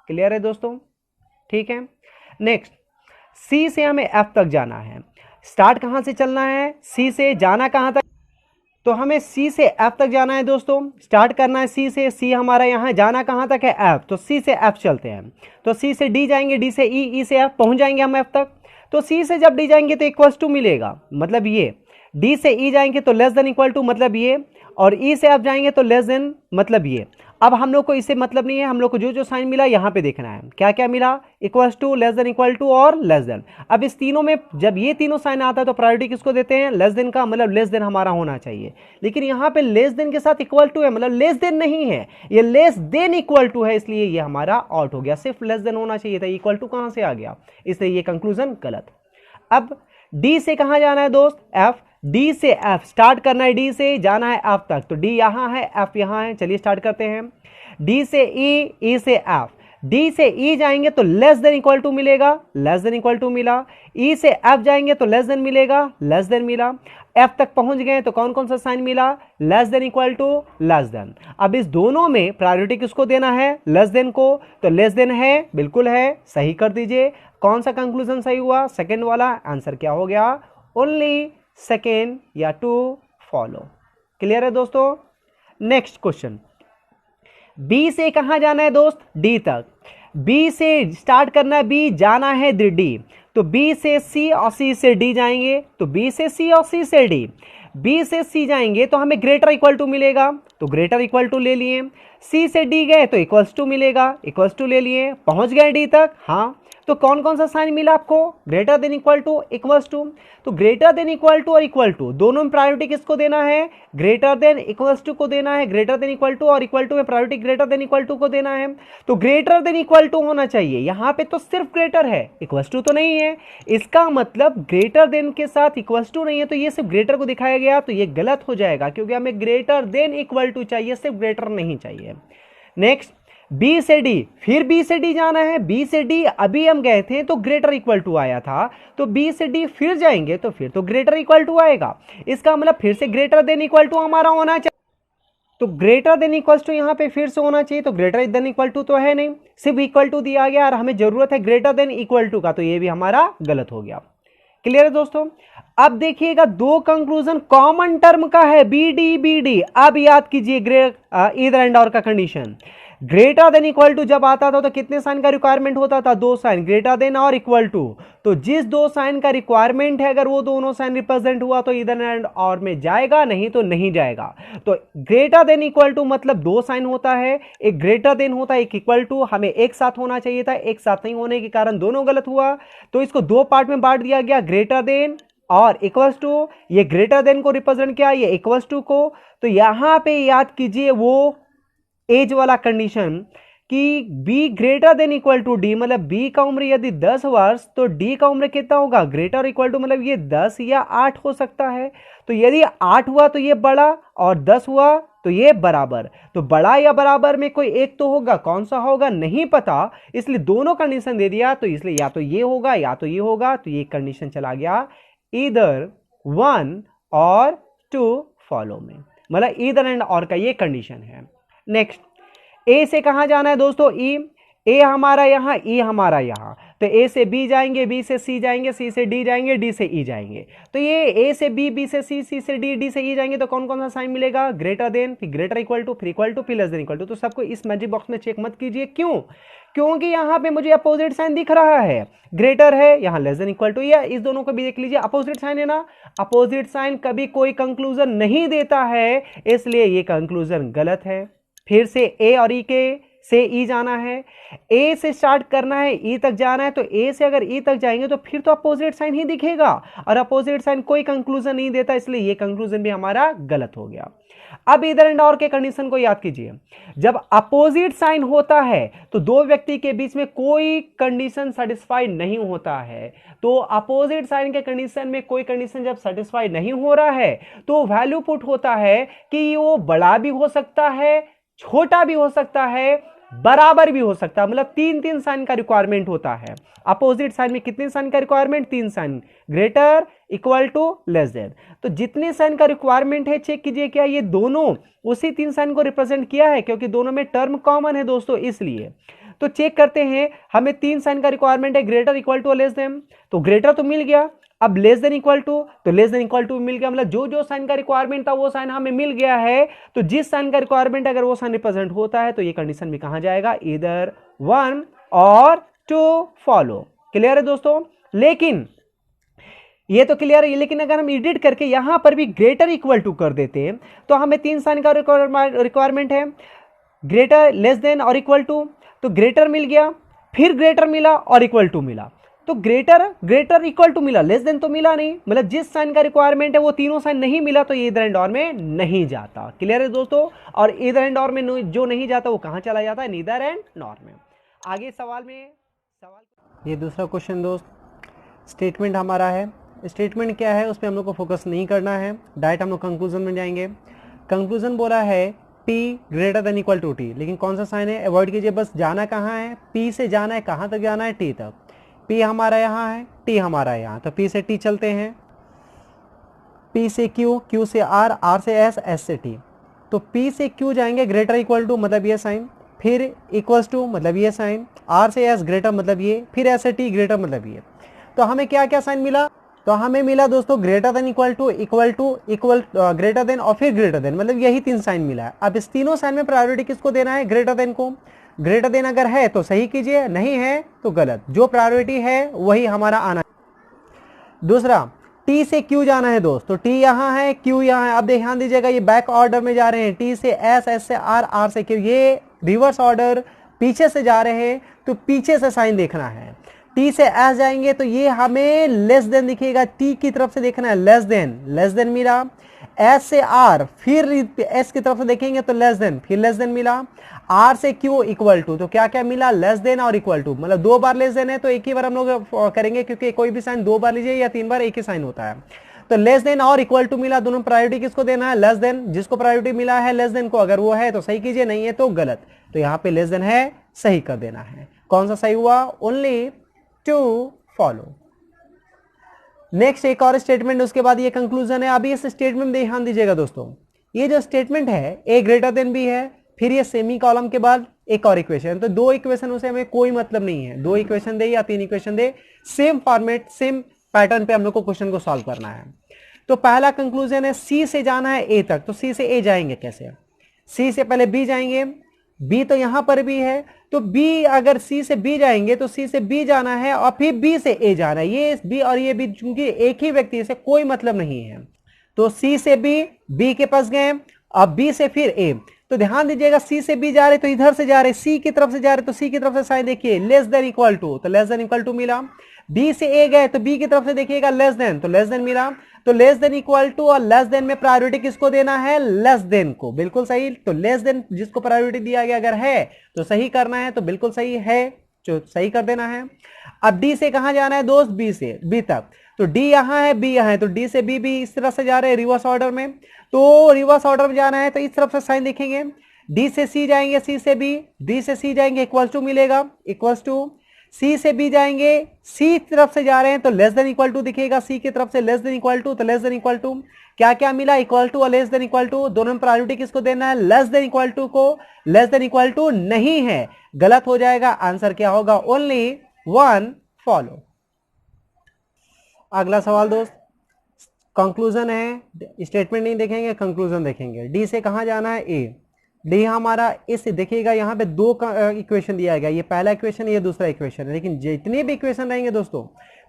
Speaker 2: क्लियर है दोस्तों, ठीक है। नेक्स्ट, सी से हमें एफ तक जाना है। स्टार्ट कहां से चलना है, सी से जाना कहां तक, तो हमें सी से एफ तक जाना है दोस्तों। स्टार्ट करना है सी से, सी हमारा यहाँ, जाना कहाँ तक है, एफ, तो सी से एफ चलते हैं। तो सी से डी जाएंगे, डी से ई, ई से एफ, पहुंच जाएंगे हम एफ तक। तो सी से जब डी जाएंगे तो इक्वल्स टू मिलेगा, मतलब ये। डी से ई जाएंगे तो लेस देन इक्वल टू, मतलब ये, और ई से एफ जाएंगे तो लेस देन, मतलब ये। अब हम लोग को इससे मतलब नहीं है, हम लोग को जो जो साइन मिला यहाँ पे देखना है, क्या क्या मिला, equals to, less than equal to और लेस देन। अब इस तीनों में जब ये तीनों साइन आता है तो प्रायोरिटी किसको देते हैं, लेस देन का, मतलब लेस देन हमारा होना चाहिए। लेकिन यहाँ पे लेस देन के साथ इक्वल टू है, मतलब लेस देन नहीं है, ये लेस देन इक्वल टू है, इसलिए ये हमारा आउट हो गया। सिर्फ लेस देन होना चाहिए था, इक्वल टू कहाँ से आ गया, इसलिए ये कंक्लूजन गलत। अब डी से कहाँ जाना है दोस्त, एफ। डी से एफ, स्टार्ट करना है डी से, जाना है एफ तक। तो डी यहाँ है, एफ यहाँ है, चलिए स्टार्ट करते हैं। डी से ई, ई से एफ, डी से ई जाएंगे तो लेस देन इक्वल टू मिलेगा, लेस देन इक्वल टू मिला। ई से एफ जाएंगे तो लेस देन मिलेगा, लेस देन मिला। एफ तक पहुंच गए तो कौन कौन सा साइन मिला, less than equal to, less than. अब इस दोनों में प्रायोरिटी किसको देना है, लेस देन को, तो लेस देन है, बिल्कुल है, सही कर दीजिए। कौन सा कंक्लूजन सही हुआ, सेकेंड वाला। आंसर क्या हो गया, ओनली सेकेंड या 2 फॉलो। क्लियर है दोस्तों। नेक्स्ट क्वेश्चन, बी से कहां जाना है दोस्त, डी तक। बी से स्टार्ट करना है, बी जाना है डी, तो बी से सी और सी से डी जाएंगे, तो बी से सी और सी से डी। बी से सी जाएंगे तो हमें ग्रेटर इक्वल टू मिलेगा, तो ग्रेटर इक्वल टू ले लिए। सी से डी गए तो इक्वल्स टू मिलेगा, इक्वल्स टू ले लिए। पहुंच गए डी तक, हाँ, तो कौन कौन सा साइन मिला आपको? Greater than equal to, equals to. तो ग्रेटर देन इक्वल टू और इक्वल टू दोनों में प्रायोरिटी किसको देना है? ग्रेटर देन इक्वल्स टू को देना है। ग्रेटर देन इक्वल टू और इक्वल टू में priority greater than equal to को देना है। तो ग्रेटर देन इक्वल टू होना चाहिए, यहां पे तो सिर्फ ग्रेटर है, इक्वल्स टू तो नहीं है। इसका मतलब ग्रेटर देन के साथ इक्वल्स टू नहीं है, तो ये सिर्फ ग्रेटर को दिखाया गया, तो ये गलत हो जाएगा क्योंकि हमें ग्रेटर देन इक्वल टू चाहिए, सिर्फ ग्रेटर नहीं चाहिए। नेक्स्ट, बी से डी, फिर बी से डी जाना है। बी से डी अभी हम गए थे तो ग्रेटर इक्वल टू आया था, तो बी से डी फिर जाएंगे तो फिर तो ग्रेटर इक्वल टू आएगा। इसका मतलब फिर से ग्रेटर देन इक्वल टू हमारा होना चाहिए, तो ग्रेटर देन इक्वल टू यहां पे फिर से होना चाहिए। तो ग्रेटर देन इक्वल टू तो है नहीं, सिर्फ इक्वल टू दिया गया और हमें जरूरत है ग्रेटर देन इक्वल टू का, तो ये भी हमारा गलत हो गया। क्लियर है दोस्तों? अब देखिएगा दो कंक्लूजन कॉमन टर्म का है, बी डी। अब याद कीजिए ईदर एंड और का condition. Greater than equal to जब आता था तो कितने साइन का रिक्वायरमेंट होता था? दो साइन, ग्रेटर देन और इक्वल टू। तो जिस दो साइन का रिक्वायरमेंट है अगर वो दोनों साइन रिप्रेजेंट हुआ तो ईदर एंड और में जाएगा, नहीं तो नहीं जाएगा। तो ग्रेटर देन इक्वल टू मतलब दो साइन होता है, एक ग्रेटर देन होता है, एक इक्वल टू। हमें एक साथ होना चाहिए था, एक साथ नहीं होने के कारण दोनों गलत हुआ, तो इसको दो पार्ट में बांट दिया गया, ग्रेटर देन और इक्वल्स टू। ये ग्रेटर देन को रिप्रेजेंट किया, ये इक्वल्स टू को। तो यहां पे याद कीजिए वो एज वाला कंडीशन कि B greater than equal to D, मतलब बी का उम्र यदि 10 वर्ष तो डी का उम्र कितना होगा? ग्रेटर इक्वल टू मतलब ये 10 या 8 हो सकता है। तो यदि 8 हुआ तो ये बड़ा और 10 हुआ तो ये बराबर। तो बड़ा या बराबर में कोई एक तो होगा, कौन सा होगा नहीं पता, इसलिए दोनों कंडीशन दे दिया, तो इसलिए या तो ये होगा या तो ये होगा। तो ये कंडीशन चला गया ईदर 1 और 2 फॉलो में, मतलब ईदर एंड और का ये कंडीशन है। नेक्स्ट, ए से कहां जाना है दोस्तों? ई। ए हमारा यहां, ई हमारा यहां। तो ए से बी जाएंगे, बी से सी जाएंगे, सी से डी जाएंगे, डी से ई जाएंगे। तो ये ए से बी, बी से सी, सी से डी, डी से ई जाएंगे तो कौन कौन सा साइन मिलेगा? ग्रेटर देन, फिर ग्रेटर इक्वल टू, फिर इक्वल टू, फिर लेस देन इक्वल टू। तो सबको इस मैजिक बॉक्स में चेक मत कीजिए, क्यों? क्योंकि यहां पे मुझे अपोजिट साइन दिख रहा है, ग्रेटर है, यहां लेस देन इक्वल टू, या इस दोनों को भी देख लीजिए, अपोजिट साइन है ना। अपोजिट साइन कभी कोई कंक्लूजन नहीं देता है, इसलिए ये कंक्लूजन गलत है। फिर से ए और ई के से ई जाना है, ए से स्टार्ट करना है, ई तक जाना है। तो ए से अगर ई तक जाएंगे तो फिर तो अपोजिट साइन ही दिखेगा, और अपोजिट साइन कोई कंक्लूजन नहीं देता, इसलिए ये कंक्लूजन भी हमारा गलत हो गया। अब इधर एंड और के कंडीशन को याद कीजिए, जब अपोजिट साइन होता है तो दो व्यक्ति के बीच में कोई कंडीशन सेटिस्फाई नहीं होता है। तो अपोजिट साइन के कंडीशन में कोई कंडीशन जब सेटिस्फाई नहीं हो रहा है तो वैल्यू पुट होता है कि वो बड़ा भी हो सकता है, छोटा भी हो सकता है, बराबर भी हो सकता है, मतलब तीन तीन साइन का रिक्वायरमेंट होता है। अपोजिट साइन में कितने साइन का रिक्वायरमेंट? तीन sign, greater, equal to, less than. तो जितने साइन का रिक्वायरमेंट है चेक कीजिए क्या ये दोनों उसी तीन साइन को रिप्रेजेंट किया है, क्योंकि दोनों में टर्म कॉमन है दोस्तों, इसलिए। तो चेक करते हैं, हमें तीन साइन का रिक्वायरमेंट है, ग्रेटर, इक्वल टू और लेस देन। तो ग्रेटर तो मिल गया, अब लेस देन इक्वल टू, तो लेस देन इक्वल टू मिल गया, मतलब जो जो साइन का रिक्वायरमेंट था वो साइन हमें मिल गया है। तो जिस साइन का रिक्वायरमेंट अगर वो साइन रिप्रेजेंट होता है तो ये कंडीशन भी कहां जाएगा? इधर 1 और 2 फॉलो। क्लियर है दोस्तों? लेकिन ये तो क्लियर है, लेकिन अगर हम एडिट करके यहां पर भी ग्रेटर इक्वल टू कर देते हैं तो हमें तीन साइन का रिक्वायरमेंट है, ग्रेटर, लेस देन और इक्वल टू। तो ग्रेटर मिल गया, फिर ग्रेटर मिला और इक्वल टू मिला। तो ग्रेटर इक्वल टू मिला, लेस देन तो मिला नहीं, मतलब जिस साइन का रिक्वायरमेंट है वो तीनों साइन नहीं मिला, तो ये इधर एंड और में नहीं जाता। क्लियर है दोस्तों? और इधर एंड और में जो नहीं जाता वो कहां चला जाता है? नीदर एंड नॉर में। आगे सवाल ये दूसरा क्वेश्चन दोस्त, स्टेटमेंट हमारा है। स्टेटमेंट क्या है उस पर हम लोग को फोकस नहीं करना है, डायरेक्ट हम लोग कंक्लूजन में जाएंगे। कंक्लूजन बोला है P greater than equal to T, लेकिन कौन सा साइन है अवॉइड कीजिए, बस जाना कहाँ है? P से जाना है, कहाँ तक जाना है? T तक। P हमारा यहाँ है, T हमारा यहाँ, तो P से T चलते हैं, P से Q, Q से R, R से S, S से T। तो P से Q जाएंगे, ग्रेटर इक्वल टू मतलब ये साइन, फिर इक्वल्स टू मतलब ये साइन, R से S ग्रेटर मतलब ये, फिर S से T ग्रेटर मतलब ये। तो हमें क्या क्या साइन मिला? तो हमें मिला दोस्तों greater than equal to, greater than और फिर ग्रेटर देन, मतलब यही तीन साइन मिला है। अब इस तीनों साइन में प्रायोरिटी किसको देना है? ग्रेटर देन को। ग्रेटर देन अगर है तो सही कीजिए, नहीं है तो गलत। जो प्रायोरिटी है वही हमारा आना है। दूसरा, टी से क्यू जाना है दोस्त, तो टी यहां है, क्यू यहां है। अब ध्यान दीजिएगा ये बैक ऑर्डर में जा रहे हैं, टी से एस, एस से आर, आर से क्यू, ये रिवर्स ऑर्डर पीछे से जा रहे हैं, तो पीछे से साइन देखना है। टी से एस जाएंगे तो ये हमें लेस देन दिखेगा, टी की तरफ से देखना है, लेस देन मिला। एस से आर, फिर एस की तरफ से देखेंगे तो लेस देन, फिर लेस देन मिला। आर से क्यू इक्वल टू, तो क्या क्या मिला, लेस देन और इक्वल टू, मतलब 2 बार लेस देन है तो एक ही बार हम लोग करेंगे, क्योंकि कोई भी साइन 2 बार लीजिए या 3 बार एक ही साइन होता है। तो लेस देन और इक्वल टू मिला, दोनों प्रायोरिटी किसको देना है, लेस देन। जिसको प्रायोरिटी मिला है लेस देन को, अगर वो है तो सही कीजिए, नहीं है तो गलत। तो यहाँ पे लेस देन है, सही कर देना है। कौन सा सही हुआ, ओनली टू फॉलो। नेक्स्ट एक और स्टेटमेंट, उसके बाद ये कंक्लूजन है। अभी इस स्टेटमेंट में ध्यान दीजिएगा दोस्तों, ये जो स्टेटमेंट है ए ग्रेटर देन बी है, फिर ये सेमी कॉलम के बाद एक और इक्वेशन, तो 2 इक्वेशन से हमें कोई मतलब नहीं है, 2 इक्वेशन दे या 3 इक्वेशन दे, सेम फॉर्मेट सेम पैटर्न पे हम लोग को क्वेश्चन को सॉल्व करना है। तो पहला कंक्लूजन है सी से जाना है ए तक, तो सी से ए जाएंगे कैसे, सी से पहले बी जाएंगे, बी तो यहां पर भी है, तो बी अगर सी से बी जाएंगे तो सी से बी जाना है और फिर बी से ए जाना है। ये बी और ये बी चूंकि एक ही व्यक्ति से कोई मतलब नहीं है, तो सी से बी, बी के पास गए, अब बी से फिर ए। तो ध्यान दीजिएगा सी से बी जा रहे तो इधर से जा रहे, सी की तरफ से जा रहे तो सी की तरफ से साइन देखिए, लेस देन इक्वल टू, तो लेस देन इक्वल टू मिला। बी से ए गए तो बी की तरफ से देखिएगा लेस देन, तो लेस देन मिला। तो लेस देन इक्वल टू और लेस देन में प्रायोरिटी किसको देना है, लेस देन को, बिल्कुल सही। तो लेस देन जिसको प्रायोरिटी दिया गया अगर है तो सही करना है, तो बिल्कुल सही है, जो सही कर देना है। अब डी से कहां जाना है दोस्त, बी से बी तक, तो डी यहां है, बी यहां है, तो डी से बी भी इस तरफ से जा रहे हैं रिवर्स ऑर्डर में, तो रिवर्स ऑर्डर में जाना है तो इस तरफ से साइन देखेंगे। डी से सी जाएंगे, सी से बी, डी से सी जाएंगे, इक्वल टू मिलेगा, इक्वल टू। सी से बी जाएंगे, सी तरफ से जा रहे हैं तो लेस देन इक्वल टू दिखेगा, सी की तरफ से लेस देन इक्वल टू, तो लेस देन इक्वल टू क्या क्या मिला, इक्वल टू और लेस देन इक्वल टू, दोनों में प्रायोरिटी किसको देना है, लेस देन इक्वल टू को। लेस देन इक्वल टू नहीं है, गलत हो जाएगा, आंसर क्या होगा, ओनली 1 फॉलो। अगला सवाल दोस्त, कंक्लूजन है, स्टेटमेंट नहीं देखेंगे, कंक्लूजन देखेंगे। डी से कहां जाना है, ए। डी हमारा इस देखिएगा यहाँ पे 2 इक्वेशन दिया गया, ये पहला इक्वेशन, ये दूसरा इक्वेशन है, लेकिन जितने भी इक्वेशन रहेंगे दोस्तों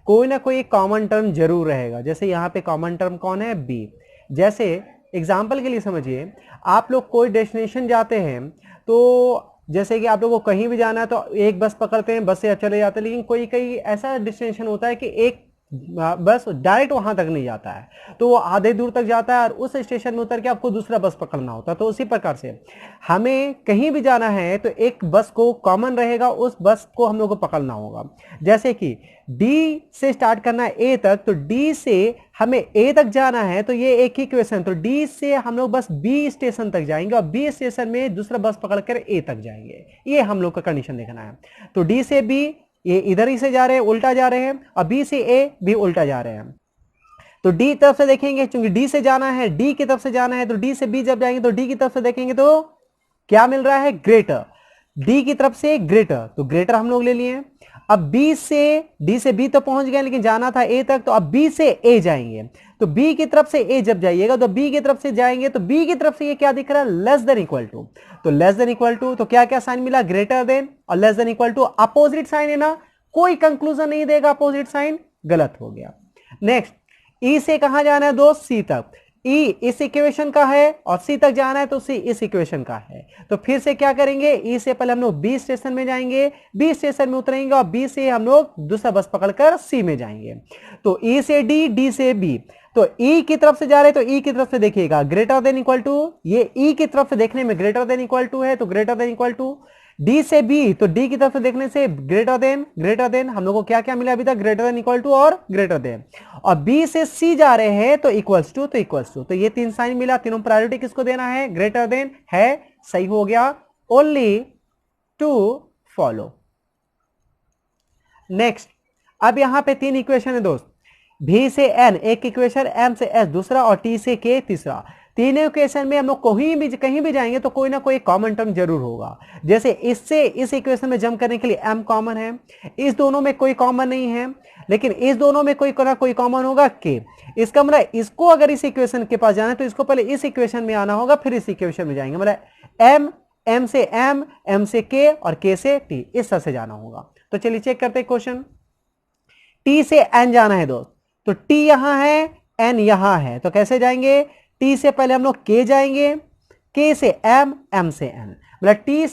Speaker 2: कोई ना कोई कॉमन टर्म जरूर रहेगा। जैसे यहाँ पे कॉमन टर्म कौन है, बी। जैसे एग्जाम्पल के लिए समझिए, आप लोग कोई डेस्टिनेशन जाते हैं, तो जैसे कि आप लोगों को कहीं भी जाना है तो एक बस पकड़ते हैं, बस से चले जाते हैं, लेकिन कोई कई ऐसा डेस्टिनेशन होता है कि एक बस डायरेक्ट वहां तक नहीं जाता है, तो वो आधे दूर तक जाता है और उस स्टेशन में उतर के आपको दूसरा बस पकड़ना होता है। तो उसी प्रकार से हमें कहीं भी जाना है तो एक बस को कॉमन रहेगा, उस बस को हम लोग को पकड़ना होगा। जैसे कि डी से स्टार्ट करना है ए तक, तो डी से हमें ए तक जाना है, तो ये एक ही क्वेश्चन, तो डी से हम लोग बस बी स्टेशन तक जाएंगे और बी स्टेशन में दूसरा बस पकड़कर ए तक जाएंगे, ये हम लोग का कंडीशन देखना है। तो डी से बी ये इधर ही से जा रहे हैं, उल्टा जा रहे हैं, और बी से ए भी उल्टा जा रहे हैं। तो डी तरफ से देखेंगे, क्योंकि डी से जाना है, डी की तरफ से जाना है, तो डी से बी जब जाएंगे तो डी की तरफ से देखेंगे तो क्या मिल रहा है, ग्रेटर। डी की तरफ से ग्रेटर, तो ग्रेटर हम लोग ले लिए। अब बी से डी से बी तो पहुंच गए, लेकिन जाना था ए तक, तो अब बी से ए जाएंगे, तो बी की तरफ से ए जब जाइएगा तो बी की तरफ से जाएंगे, तो बी की तरफ से ये क्या दिख रहा है, लेस देन इक्वल टू। तो लेस देन इक्वल टू, तो क्या क्या साइन मिला, ग्रेटर देन और less than equal to, opposite sign है ना, कोई कंक्लूजन नहीं देगा, अपोजिट साइन, गलत हो गया। नेक्स्ट, ई से कहां जाना है दोस्त, सी तक। ई इस इक्वेशन का है और सी तक जाना है तो सी इस इक्वेशन का है, तो फिर से क्या करेंगे, ई से पहले हम लोग बी स्टेशन में जाएंगे, बी स्टेशन में उतरेंगे और बी से हम लोग दूसरा बस पकड़कर सी में जाएंगे। तो ई से डी, डी से बी, तो ई की तरफ से जा रहे तो ई की तरफ से देखिएगा ग्रेटर देन इक्वल टू, ये ई की तरफ से देखने में ग्रेटर देन इक्वल टू है, तो greater than equal to. D से बी, तो डी की तरफ से देखने से ग्रेटर देन हम लोग को क्या क्या मिला अभी तक, ग्रेटर देन, इक्वल टू और ग्रेटर देन। और बी से सी जा रहे हैं तो इक्वल्स टू, तो इक्वल्स टू, तो ये 3 साइन मिला, तीनों प्रायोरिटी किसको देना है, ग्रेटर देन है, सही हो गया, ओनली 2 फॉलो। नेक्स्ट, अब यहां पे 3 इक्वेशन है दोस्त, भी से एन एक इक्वेशन, एम से एस दूसरा और टी से के तीसरा। तीनों इक्वेशन में हम लोग कहीं भी जाएंगे तो कोई ना कोई कॉमन टर्म जरूर होगा। जैसे इससे इस इक्वेशन में जंप करने के लिए m कॉमन है, इस दोनों में कोई कॉमन नहीं है, लेकिन इस दोनों में कोई ना कोई कॉमन होगा k। इसका मतलब इसको अगर इस इक्वेशन के पास जाना है तो इसको पहले इस इक्वेशन में आना होगा, फिर इस इक्वेशन में जाएंगे, मतलब m से m से k और k से t, इस तरह से जाना होगा। तो चलिए चेक करते हैं क्वेश्चन। t से n जाना है दोस्त, तो टी यहां है, एन यहां है, तो कैसे जाएंगे? टी से पहले हम लोग के जाएंगे, के से एम, एम से एन, मतलब टी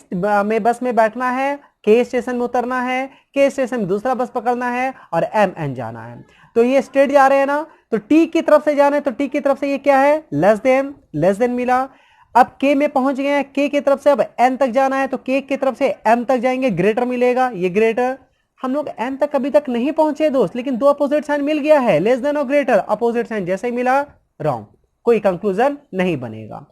Speaker 2: में बस में बैठना है, के स्टेशन में उतरना है, के स्टेशन में दूसरा बस पकड़ना है और एम एन जाना है। तो ये स्ट्रेट जा रहे हैं ना, तो टी की तरफ से जाना है, तो टी की तरफ से ये क्या है? लेस देन मिला। अब के में पहुंच गए हैं, के की तरफ से अब एन तक जाना है, तो के की तरफ से एम तक जाएंगे, ग्रेटर मिलेगा, ये ग्रेटर। हम लोग एन तक अभी तक नहीं पहुंचे दोस्त, लेकिन दो अपोजिट साइन मिल गया है, लेस देन और ग्रेटर, अपोजिट साइन जैसे ही मिला रॉन्ग, कोई कंक्लूजन नहीं बनेगा।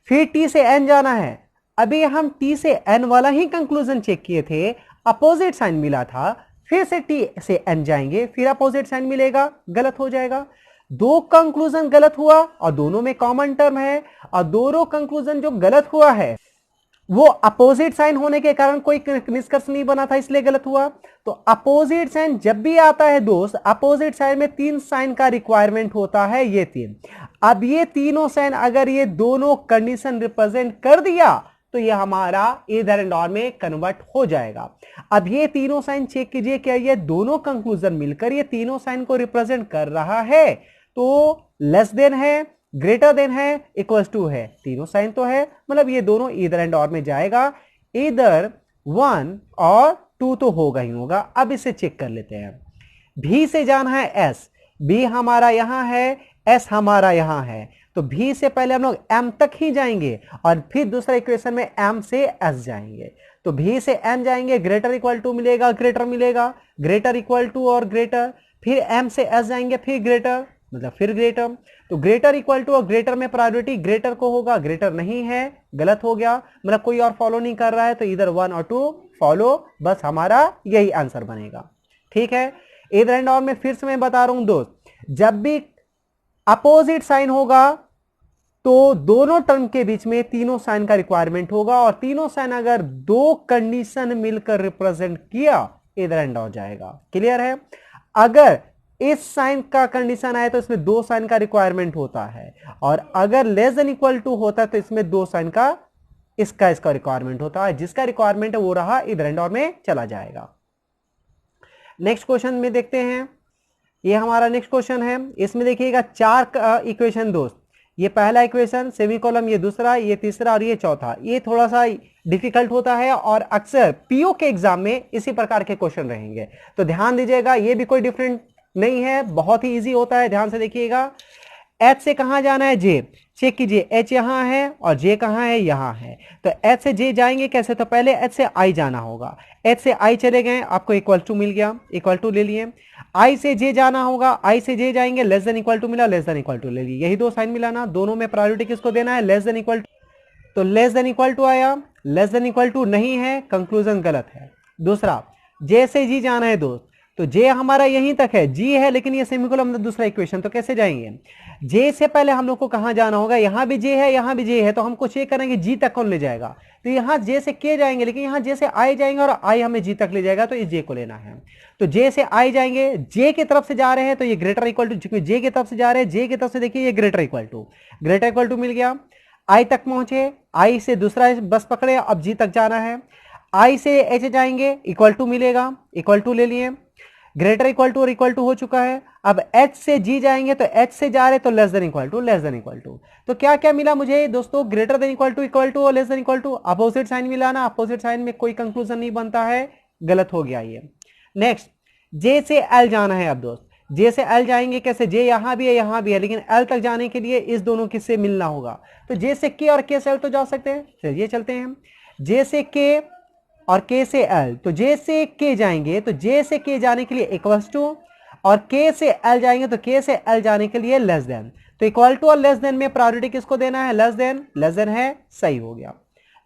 Speaker 2: फिर टी से एन जाना है, अभी हम टी से एन वाला ही कंक्लूजन चेक किए थे, अपोजिट साइन मिला था, फिर से टी से एन जाएंगे, फिर अपोजिट साइन मिलेगा, गलत हो जाएगा। दो कंक्लूजन गलत हुआ और दोनों में कॉमन टर्म है, और दोनों कंक्लूजन जो गलत हुआ है वो अपोजिट साइन होने के कारण कोई निष्कर्ष नहीं बना था, इसलिए गलत हुआ। तो अपोजिट साइन जब भी आता है दोस्त, अपोजिट साइन में 3 साइन का रिक्वायरमेंट होता है, ये 3। अब ये तीनों साइन अगर ये दोनों कंडीशन रिप्रेजेंट कर दिया तो ये हमारा इधर एंड और में कन्वर्ट हो जाएगा। अब ये तीनों साइन चेक कीजिए, क्या ये दोनों कंक्लूजन मिलकर ये तीनों साइन को रिप्रेजेंट कर रहा है? तो लेस देन है, ग्रेटर देन है, इक्वल्स टू है, तीनों साइन तो है, मतलब ये दोनों इधर एंड और में जाएगा, इधर 1 और 2 तो होगा ही होगा। अब इसे चेक कर लेते हैं। भी से जाना है एस, बी हमारा यहां है, एस हमारा यहां है, तो भी से पहले हम लोग एम तक ही जाएंगे और फिर दूसरा इक्वेशन में एम से एस जाएंगे। तो भी से एन जाएंगे, ग्रेटर इक्वल टू मिलेगा, ग्रेटर मिलेगा, ग्रेटर इक्वल टू और ग्रेटर, फिर एम से एस जाएंगे, फिर ग्रेटर, मतलब फिर ग्रेटर। तो ग्रेटर इक्वल टू और ग्रेटर में प्रायोरिटी ग्रेटर को होगा, ग्रेटर नहीं है, गलत हो गया, मतलब कोई और फॉलो नहीं कर रहा है, तो इधर 1 और 2 फॉलो, बस हमारा यही आंसर बनेगा। ठीक है, इधर एंड और में फिर से मैं बता रहा हूं दोस्त, जब भी अपोजिट साइन होगा तो दोनों टर्म के बीच में तीनों साइन का रिक्वायरमेंट होगा, और तीनों साइन अगर दो कंडीशन मिलकर रिप्रेजेंट किया इधर एंड हो जाएगा। क्लियर है? अगर इस साइन का कंडीशन आए तो इसमें 2 साइन का रिक्वायरमेंट होता है, और अगर लेस देन इक्वल टू होता है तो इसमें 2 साइन का इसका रिक्वायरमेंट होता है, जिसका रिक्वायरमेंट है वो रहा इधर एंड और में चला जाएगा। नेक्स्ट क्वेश्चन में देखते हैं, ये हमारा नेक्स्ट क्वेश्चन है। इसमें देखिएगा 4 इक्वेशन दोस्त, ये पहला इक्वेशन सेमीकोलन, ये दूसरा, ये तीसरा और ये चौथा। ये थोड़ा सा डिफिकल्ट होता है और अक्सर पीओ के एग्जाम में इसी प्रकार के क्वेश्चन रहेंगे, तो ध्यान दीजिएगा। ये भी कोई डिफरेंट नहीं है, बहुत ही इजी होता है, ध्यान से देखिएगा। एच से कहां जाना है? जे, चेक कीजिए, एच यहां है और जे कहां है? यहां है। तो एच से जे जाएंगे कैसे? तो पहले एच से आई जाना होगा, एच से आई चले गए, आपको इक्वल टू मिल गया, इक्वल टू ले लिए। आई से जे जाना होगा, आई से जे जाएंगे, लेस देन इक्वल टू मिला, लेस देन इक्वल टू ले लिए, यही 2 साइन मिला ना, दोनों में प्रायोरिटी किसको देना है? Less than equal to. तो लेस देन इक्वल टू आया, लेस देन इक्वल टू नहीं है, कंक्लूजन गलत है। दूसरा, जे से जी जाना है दोस्त, तो जे हमारा यहीं तक है, जी है लेकिन ये सेमीकोलन दूसरा इक्वेशन, तो कैसे जाएंगे? जे से पहले हम लोग को कहां जाना होगा? यहां भी जे है, यहां भी जे है, तो हमको चेक करेंगे जी तक कौन ले जाएगा। तो यहां जे से के जाएंगे, लेकिन यहां जे से आई जाएंगे और आई हमें जी तक ले जाएगा, तो इस जे को लेना है। तो जे से आई जाएंगे, जे की तरफ से जा रहे हैं तो ये ग्रेटर इक्वल टू, क्योंकि जे की तरफ से जा रहे हैं, जे की तरफ से देखिए ये ग्रेटर इक्वल टू मिल गया। आई तक पहुंचे, आई से दूसरा बस पकड़े, अब जी तक जाना है। आई से एच जाएंगे, इक्वल टू मिलेगा, इक्वल टू ले लिए, ग्रेटर इक्वल टू और इक्वल टू हो चुका है। अब एच से जी जाएंगे, तो एच से जा रहे तो less than equal to, less than equal to. तो क्या क्या मिला मुझे दोस्तों? ग्रेटर देन इक्वल टू और less than equal to, opposite sign मिला ना, अपोजिट साइन में कोई कंक्लूजन नहीं बनता है, गलत हो गया ये। नेक्स्ट, जे से एल जाना है। अब दोस्त जे से एल जाएंगे कैसे? जे यहां भी है, यहां भी है, लेकिन एल तक जाने के लिए इस दोनों किससे मिलना होगा? तो जे से के और के से एल तो जा सकते हैं, चलिए चलते हैं। जे से के और के से एल, तो जे से के जाएंगे, तो जे से के जाने के लिए इक्वल्स टू, और के से एल जाएंगे तो के से एल जाने के लिए लेस देन। तो इक्वल टू और लेस देन में प्रायोरिटी किसको देना है? लेस देन, लेस देन है, सही हो गया।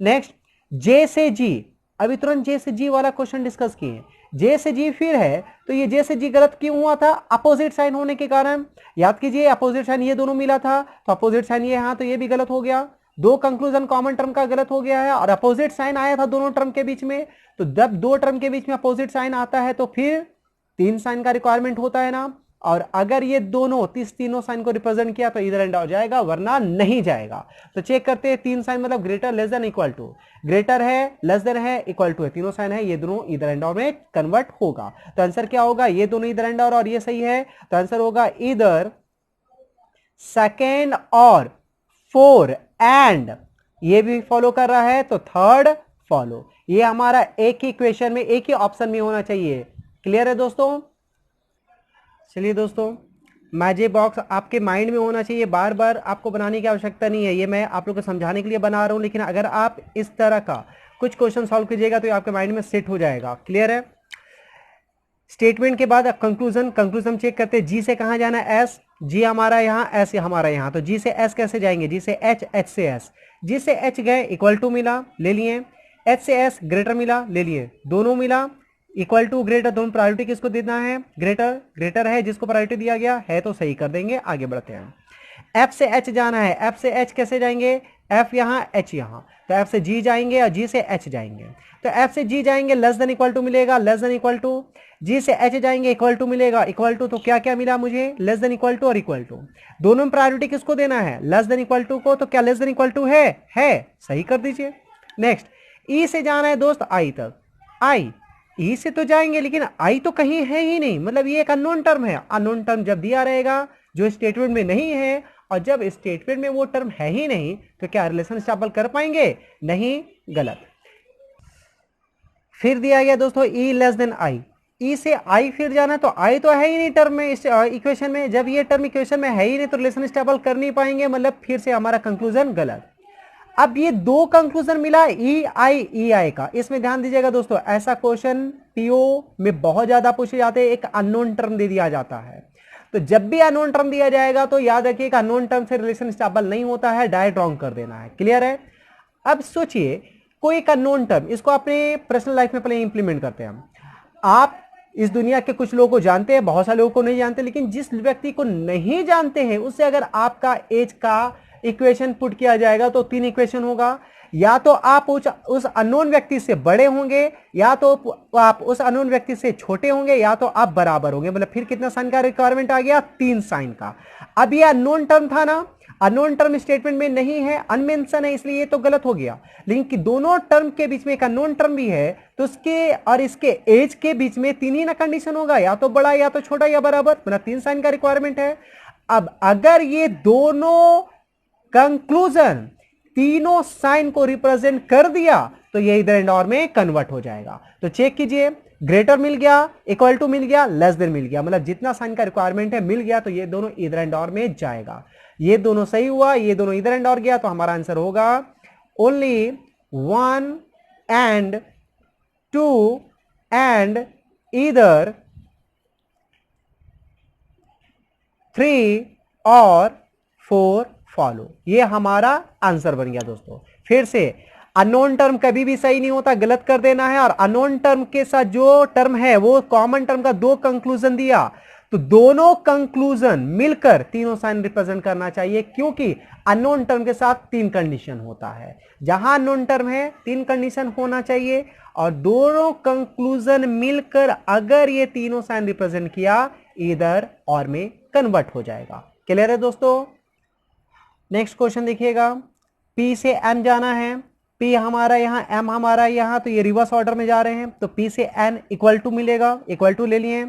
Speaker 2: नेक्स्ट, जे से जी, अभी तुरंत जे से जी वाला क्वेश्चन डिस्कस किए, जे से जी फिर है, तो ये जे से जी गलत क्यों हुआ था? अपोजिट साइन होने के कारण। याद कीजिए, अपोजिट साइन ये दोनों मिला था, तो अपोजिट साइन ये यहां, तो ये भी गलत हो गया, 2 कंक्लूजन कॉमन टर्म का गलत हो गया है, और अपोजिट साइन आया था दोनों टर्म के बीच में। तो जब 2 टर्म के बीच में अपोजिट साइन आता है तो फिर 3 साइन का रिक्वायरमेंट होता है ना, और अगर ये दोनों तीनों साइन को रिप्रेजेंट किया तो इधर एंड आउट जाएगा, वरना नहीं जाएगा। तो चेक करते हैं, 3 साइन मतलब greater, less than, equal to, greater है, लेस देन है, इक्वल टू है, तीनों साइन है, ये दोनों इधर एंड आउट में कन्वर्ट होगा। तो आंसर क्या होगा, ये दोनों इधर एंड आउट और ये सही है, तो आंसर होगा इधर सेकेंड और 4 एंड ये भी फॉलो कर रहा है तो थर्ड फॉलो। ये हमारा एक ही इक्वेशन में, एक ही ऑप्शन में होना चाहिए। क्लियर है दोस्तों? चलिए दोस्तों, मैजिक बॉक्स आपके माइंड में होना चाहिए, बार बार आपको बनाने की आवश्यकता नहीं है, ये मैं आप लोग को समझाने के लिए बना रहा हूं, लेकिन अगर आप इस तरह का कुछ क्वेश्चन सॉल्व कीजिएगा तो ये आपके माइंड में सेट हो जाएगा। क्लियर है? स्टेटमेंट के बाद अब कंक्लूजन चेक करते हैं। जी से कहां जाना है, एस, जी हमारा यहाँ, एस हमारा यहाँ, तो जी से एस कैसे जाएंगे, जी से एच, एच से एस, जी से एच गए, इक्वल टू मिला, ले लिए, एच से एस ग्रेटर मिला, ले लिए, दोनों मिला, इक्वल टू ग्रेटर, दोनों प्रायोरिटी किसको देना है, ग्रेटर, ग्रेटर है जिसको प्रायोरिटी दिया गया है तो सही कर देंगे। आगे बढ़ते हैं, एफ से एच जाना है, एफ से एच कैसे जाएंगे, एफ यहाँ, एच यहाँ, तो एफ से जी जाएंगे और जी से एच जाएंगे, तो एफ से जी जाएंगे लेस देन इक्वल टू मिलेगा, लेस देन इक्वल टू, जी से एच जाएंगे इक्वल टू मिलेगा, इक्वल टू, तो क्या क्या मिला मुझे, लेस देन इक्वल टू और इक्वल टू, दोनों में प्रायोरिटी किसको देना है, लेस देन इक्वल टू को, तो क्या लेस देन इक्वल टू है, सही कर दीजिए। नेक्स्ट, ई से जाना है दोस्त आई तक, आई, ई से तो जाएंगे लेकिन आई तो कहीं है ही नहीं, मतलब ये एक अननोन टर्म है, अननोन टर्म जब दिया रहेगा जो स्टेटमेंट में नहीं है, और जब स्टेटमेंट में वो टर्म है ही नहीं तो क्या रिलेशन एस्टैब्लिश कर पाएंगे, नहीं, गलत। फिर दिया गया दोस्तों ई लेस देन आई, ई से आई फिर जाना, तो आई तो है ही नहीं टर्म में, इक्वेशन में, जब ये टर्म इक्वेशन में है ही नहीं तो रिलेशन एस्टैब्लिश कर नहीं पाएंगे, मतलब फिर से हमारा कंक्लूजन गलत। अब ये दो कंक्लूजन मिला ई आई का, इसमें ध्यान दीजिएगा दोस्तों, ऐसा क्वेश्चन पीओ में बहुत ज्यादा पूछे जाते हैं, एक अननोन टर्म दे दिया जाता है, तो जब भी अननोन टर्म दिया जाएगा तो याद रखिए एक अननोन टर्म से रिलेशन एस्टैब्लिश नहीं होता है, डायरेक्ट रॉन्ग कर देना है। क्लियर है? अब सोचिए कोई एक अननोन टर्म, इसको अपने पर्सनल लाइफ में पहले इंप्लीमेंट करते हैं हम। आप इस दुनिया के कुछ लोगों को जानते हैं, बहुत सारे लोगों को नहीं जानते, लेकिन जिस व्यक्ति को नहीं जानते हैं उससे अगर आपका एज का इक्वेशन पुट किया जाएगा तो 3 इक्वेशन होगा, या तो आप उस अननोन व्यक्ति से बड़े होंगे, या तो आप उस अननोन व्यक्ति से छोटे होंगे, या तो आप बराबर होंगे, मतलब फिर कितना साइन का रिक्वायरमेंट आ गया, 3 साइन का। अब ये अननोन टर्म था ना, अननोन टर्म स्टेटमेंट में नहीं है, अनमेंशन है, इसलिए ये तो गलत हो गया, लेकिन कि दोनों टर्म के बीच में एक अननोन टर्म भी है तो उसके और इसके एज के बीच में 3 ही ना कंडीशन होगा, या तो बड़ा, या तो छोटा, या बराबर, मतलब 3 साइन का रिक्वायरमेंट है। अब अगर ये दोनों कंक्लूजन तीनों साइन को रिप्रेजेंट कर दिया तो ये इधर एंड और में कन्वर्ट हो जाएगा। तो चेक कीजिए, ग्रेटर मिल गया, इक्वल टू मिल गया, लेस देन मिल गया, मतलब जितना साइन का रिक्वायरमेंट है मिल गया, तो ये दोनों इधर एंड और में जाएगा। ये दोनों सही हुआ, ये दोनों इधर एंड और गया, तो हमारा आंसर होगा ओनली 1 एंड 2 एंड इधर 3 और 4 फॉलो। ये हमारा आंसर बन गया दोस्तों। फिर से अननोन टर्म कभी भी सही नहीं होता, गलत कर देना है, और अननोन टर्म के साथ जो टर्म है वो कॉमन टर्म का 2 कंक्लूजन दिया, तो दोनों कंक्लूजन मिलकर तीनों साइन रिप्रेजेंट करना चाहिए, क्योंकि अननोन टर्म के साथ 3 कंडीशन होता है। जहां अननोन टर्म है 3 कंडीशन होना चाहिए, और दोनों कंक्लूजन मिलकर अगर ये तीनों साइन रिप्रेजेंट किया इधर और में कन्वर्ट हो जाएगा। क्लियर है दोस्तों? नेक्स्ट क्वेश्चन देखिएगा, P से M जाना है, P हमारा यहाँ, M हमारा यहाँ, तो ये रिवर्स ऑर्डर में जा रहे हैं, तो P से N इक्वल टू मिलेगा, इक्वल टू ले लिए।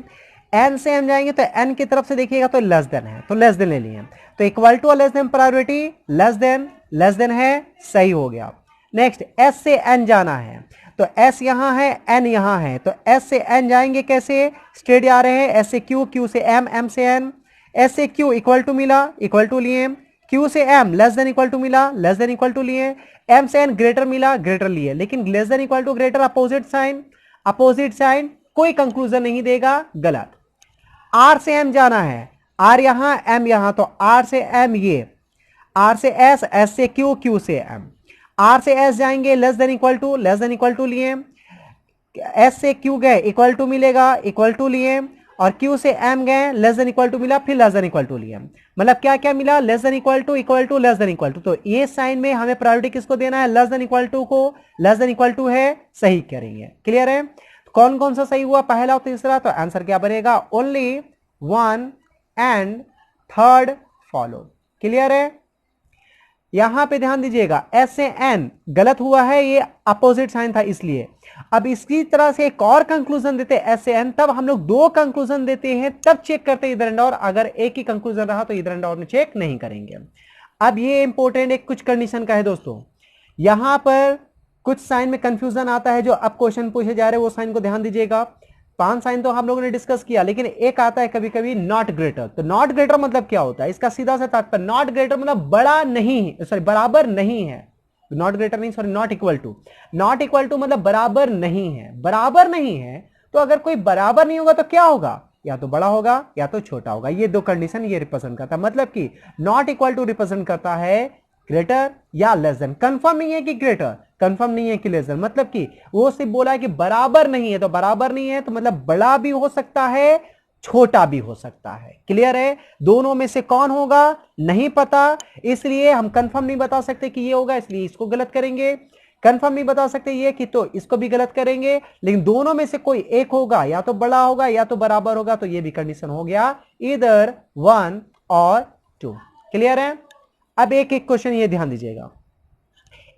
Speaker 2: N से M जाएंगे तो N की तरफ से देखिएगा तो लेस देन है, तो लेस देन ले लिए, तो इक्वल टू और less then priority, less than है, सही हो गया। नेक्स्ट S से N जाना है, तो S यहाँ है, N यहाँ है, तो S से N जाएंगे कैसे, स्ट्रेट जा रहे हैं, S से Q, Q से M, M से N, S से Q इक्वल टू मिला, इक्वल टू लिए, Q से M less than equal to मिला, लेस देन इक्वल टू लिए, M से N ग्रेटर मिला, ग्रेटर लिए, लेकिन less than equal to greater opposite sign कोई कंक्लूजन नहीं देगा, गलत। R से M जाना है, R यहां, M यहां, तो R से M ये, R से S, S से Q, Q से M, R से S जाएंगे लेस देन इक्वल टू लिए, S से Q गए इक्वल टू मिलेगा, इक्वल टू लिए, और Q से M गए लेस देन इक्वल टू मिला, फिर लेस देन इक्वल टू लिए, मतलब क्या क्या मिला, less than equal to, less than equal to, तो ये साइन में हमें प्रायोरिटी किसको देना है, लेस देन इक्वल टू को, लेस देन इक्वल टू है, सही करेंगे। क्लियर है? कौन कौन सा सही हुआ, पहला और तीसरा, तो आंसर क्या बनेगा, only 1 and third follow. Clear है? यहां पे ध्यान दीजिएगा, एस से एन गलत हुआ है, ये अपोजिट साइन था इसलिए। अब इसी तरह से एक और कंक्लूजन देते हैं एस से एन, तब हम लोग दो कंक्लूजन देते हैं, तब चेक करते हैं इधर एंड और। अगर एक ही कंक्लूजन रहा तो इधर एंड और में चेक नहीं करेंगे। अब ये इंपॉर्टेंट एक कुछ कंडीशन का है दोस्तों, यहां पर कुछ साइन में कंफ्यूजन आता है जो अब क्वेश्चन पूछे जा रहे हैं, वो साइन को ध्यान दीजिएगा। 5 साइन तो हम लोगों ने डिस्कस किया, लेकिन एक आता है कभी कभी नॉट ग्रेटर। तो नॉट ग्रेटर मतलब क्या होता है? इसका सीधा सा तात्पर्य, नॉट ग्रेटर मतलब बड़ा नहीं, सॉरी बराबर नहीं है। नॉट ग्रेटर नहीं, sorry not equal to. Not equal to मतलब बराबर नहीं है। बराबर नहीं है तो अगर कोई बराबर नहीं होगा तो क्या होगा? या तो बड़ा होगा या तो छोटा होगा। ये दो कंडीशन ये रिप्रेजेंट करता है। मतलब कि नॉट इक्वल टू रिप्रेजेंट करता है ग्रेटर या लेस देन। कंफर्म नहीं है कि ग्रेटर, कंफर्म नहीं है कि लेस देन। मतलब कि वो सिर्फ बोला है कि बराबर नहीं है, तो बराबर नहीं है तो मतलब बड़ा भी हो सकता है, छोटा भी हो सकता है। क्लियर है? दोनों में से कौन होगा नहीं पता, इसलिए हम कंफर्म नहीं बता सकते कि ये होगा, इसलिए इसको गलत करेंगे। कंफर्म नहीं बता सकते ये कि, तो इसको भी गलत करेंगे। लेकिन दोनों में से कोई एक होगा, या तो बड़ा होगा या तो बराबर होगा, तो ये भी कंडीशन हो गया इधर 1 और 2। क्लियर है? अब एक एक क्वेश्चन ये ध्यान दीजिएगा।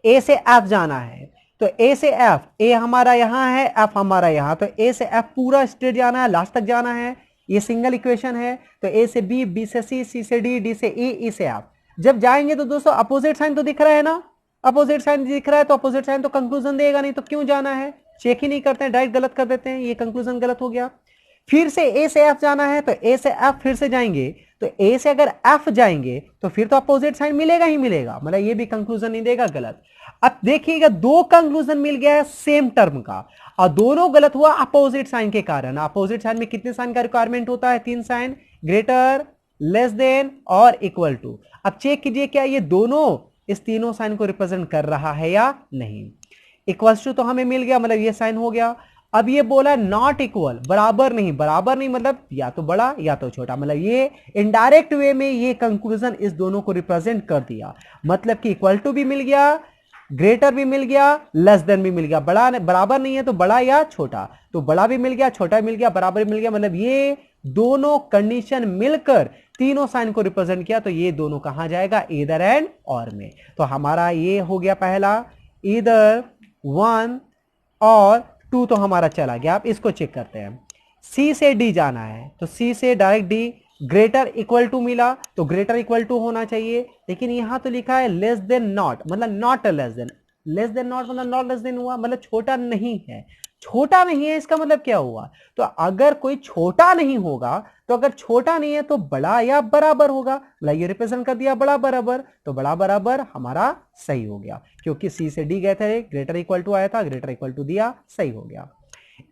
Speaker 2: ए से एफ जाना है, तो ए से एफ, ए हमारा यहां है, एफ हमारा यहां, तो ए से एफ पूरा स्ट्रेट जाना है, लास्ट तक जाना है। ये सिंगल इक्वेशन है, तो ए से बी, बी से सी, सी से डी, डी से ई, ई से एफ। जब जाएंगे तो दोस्तों अपोजिट साइन तो दिख रहा है ना, अपोजिट साइन दिख रहा है, तो अपोजिट साइन तो कंक्लूजन देगा नहीं, तो क्यों जाना है? चेक ही नहीं करते हैं, डायरेक्ट गलत कर देते हैं, ये कंक्लूजन गलत हो गया। फिर से ए से एफ जाना है, तो ए से एफ फिर से जाएंगे, तो ए से अगर एफ जाएंगे तो फिर तो अपोजिट साइन मिलेगा ही मिलेगा, मतलब ये भी कंक्लूजन नहीं देगा, गलत। अब देखिएगा दो कंक्लूजन मिल गया है सेम टर्म का, और दोनों गलत हुआ अपोजिट साइन के कारण। अपोजिट साइन में कितने साइन का रिक्वायरमेंट होता है? 3 साइन, ग्रेटर, लेस देन और इक्वल टू। अब चेक कीजिए क्या ये दोनों इस तीनों साइन को रिप्रेजेंट कर रहा है या नहीं। इक्वल्स टू तो हमें मिल गया, मतलब ये साइन हो गया। अब ये बोला नॉट इक्वल, बराबर नहीं। बराबर नहीं मतलब या तो बड़ा या तो छोटा, मतलब ये इनडायरेक्ट वे में ये कंक्लूजन इस दोनों को रिप्रेजेंट कर दिया। मतलब कि इक्वल टू भी मिल गया, ग्रेटर भी मिल गया, लेस देन भी मिल गया। बड़ा बराबर नहीं है तो बड़ा या छोटा, तो बड़ा भी मिल गया, छोटा भी मिल गया, बराबर भी मिल गया। मतलब ये दोनों कंडीशन मिलकर तीनों साइन को रिप्रेजेंट किया, तो ये दोनों कहां जाएगा? ईदर एंड और में। तो हमारा ये हो गया पहला, ईदर 1 और 2 तो हमारा चला गया। आप इसको चेक करते हैं। सी से डी जाना है, तो सी से direct D, greater equal to मिला तो ग्रेटर इक्वल टू होना चाहिए, लेकिन यहां तो लिखा है लेस देन नॉट, मतलब not less than. Less then not मतलब नॉट लेस देन हुआ, मतलब छोटा नहीं है। छोटा नहीं है इसका मतलब क्या हुआ? तो अगर कोई छोटा नहीं होगा, तो अगर छोटा नहीं है तो बड़ा या बराबर होगा, मतलब ये रिप्रेजेंट कर दिया बड़ा बराबर, तो बड़ा बराबर हमारा सही हो गया, क्योंकि सी से डी गए थे, ग्रेटर इक्वल टू आया था, ग्रेटर इक्वल टू दिया, सही हो गया।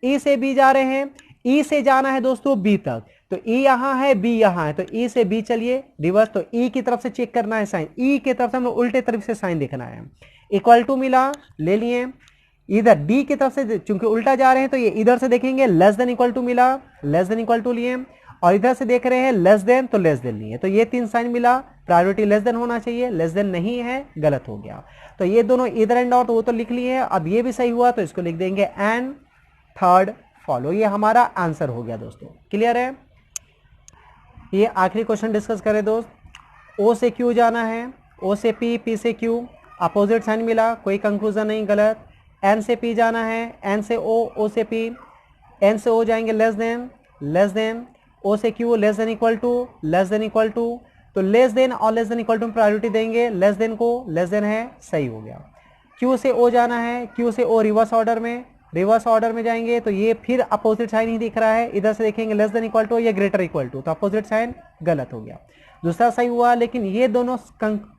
Speaker 2: ई से बी जा रहे हैं, ई से जाना है दोस्तों बी तक, तो ई यहां है, बी यहां है, तो ई से बी चलिए रिवर्स, तो ई की तरफ से चेक करना है साइन, ई की तरफ से हम उल्टे तरफ से साइन देखना है। इक्वल टू मिला, ले लिए। इधर डी की तरफ से चूंकि उल्टा जा रहे हैं तो ये इधर से देखेंगे, लेस देन इक्वल टू मिला, लेस देन इक्वल टू लिए, और इधर से देख रहे हैं लेस देन, तो लेस देन लिए, तो ये 3 साइन मिला। प्रायोरिटी लेस देन होना चाहिए, लेस देन नहीं है, गलत हो गया। तो ये दोनों इधर एंड और, तो वो तो लिख लिए। अब ये भी सही हुआ तो इसको लिख देंगे एंड थर्ड फॉलो। ये हमारा आंसर हो गया दोस्तों। क्लियर है? ये आखिरी क्वेश्चन डिस्कस करें दोस्त। ओ से क्यू जाना है, ओ से पी, पी से क्यू, अपोजिट साइन मिला, कोई कंक्लूजन नहीं, गलत। एन से पी जाना है, एन से ओ, ओ से पी, एन से ओ जाएंगे less than, less than, O से Q, less than equal to, less than equal to, तो लेस देन और less than equal to priority देंगे, लेस देन को, लेस देन है, सही हो गया। क्यू से ओ जाना है, क्यू से ओ रिवर्स ऑर्डर में, रिवर्स ऑर्डर में जाएंगे तो ये फिर अपोजिट साइन ही दिख रहा है, इधर से देखेंगे लेस देन इक्वल टू या ग्रेटर इक्वल टू, तो अपोजिट साइन गलत हो गया। दूसरा सही हुआ, लेकिन ये दोनों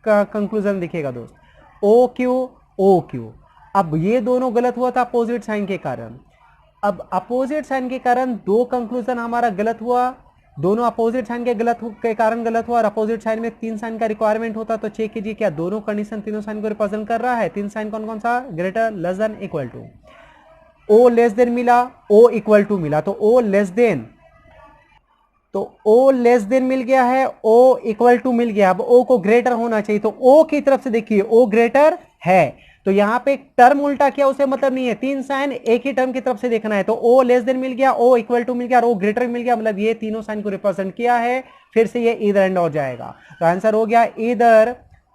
Speaker 2: कंक्लूजन दिखेगा दोस्त, ओ क्यू, ओ क्यू। अब ये दोनों गलत हुआ था अपोजिट साइन के कारण। अब अपोजिट साइन के कारण दो कंक्लूजन हमारा गलत हुआ, दोनों अपोजिट साइन के कारण गलत हुआ, और अपोजिट साइन में 3 साइन का रिक्वायरमेंट होता, तो चेक कीजिए क्या दोनों कंडीशन तीनों साइन को रिप्रेजेंट कर रहा है। 3 साइन कौन कौन सा? Greater, less than, equal to. O less than मिला, ओ इक्वल टू मिला, तो ओ लेस देन, तो ओ लेस देन मिल गया है, ओ इक्वल टू मिल गया। अब ओ को ग्रेटर होना चाहिए, तो ओ की तरफ से देखिए ओ ग्रेटर है, तो यहां पे टर्म उल्टा किया उसे मतलब नहीं है, 3 साइन एक ही टर्म की तरफ से देखना है। तो ओ लेस देन मिल गया, ओ इक्वल टू मिल गया और ओ ग्रेटर मिल गया, मतलब ये तीनों साइन को रिप्रेजेंट किया है। फिर से ये इधर एंड हो जाएगा, तो आंसर हो गया इधर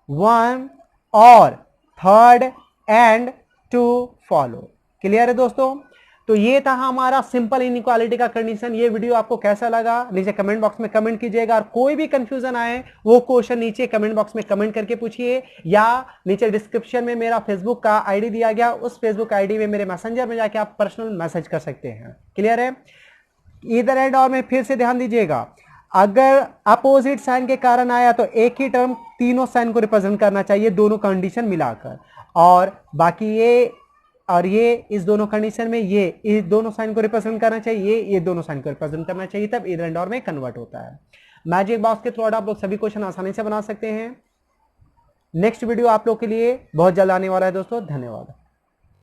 Speaker 2: 1 और थर्ड एंड 2 फॉलो। क्लियर है दोस्तों? तो ये था हमारा सिंपल इनइक्वालिटी का कंडीशन। ये वीडियो आपको कैसा लगा नीचे कमेंट बॉक्स में कमेंट कीजिएगा, और कोई भी कंफ्यूजन आए वो क्वेश्चन नीचे कमेंट बॉक्स में कमेंट करके पूछिए, या नीचे डिस्क्रिप्शन में मेरा फेसबुक का आईडी दिया गया, उस फेसबुक आईडी में मेरे मैसेंजर में जाके आप पर्सनल मैसेज कर सकते हैं। क्लियर है? इधर एंड और में फिर से ध्यान दीजिएगा, अगर अपोजिट साइन के कारण आया तो एक ही टर्म तीनों साइन को रिप्रेजेंट करना चाहिए, दोनों कंडीशन मिलाकर, और बाकी ये और ये इस दोनों कंडीशन में ये इस दोनों साइन को रिप्रेजेंट करना चाहिए, ये दोनों साइन को रिप्रेजेंट करना चाहिए, तब इधर एंड और में कन्वर्ट होता है। मैजिक बॉक्स के थ्रू आप लोग सभी क्वेश्चन आसानी से बना सकते हैं। नेक्स्ट वीडियो आप लोग के लिए बहुत जल्द आने वाला है दोस्तों। धन्यवाद।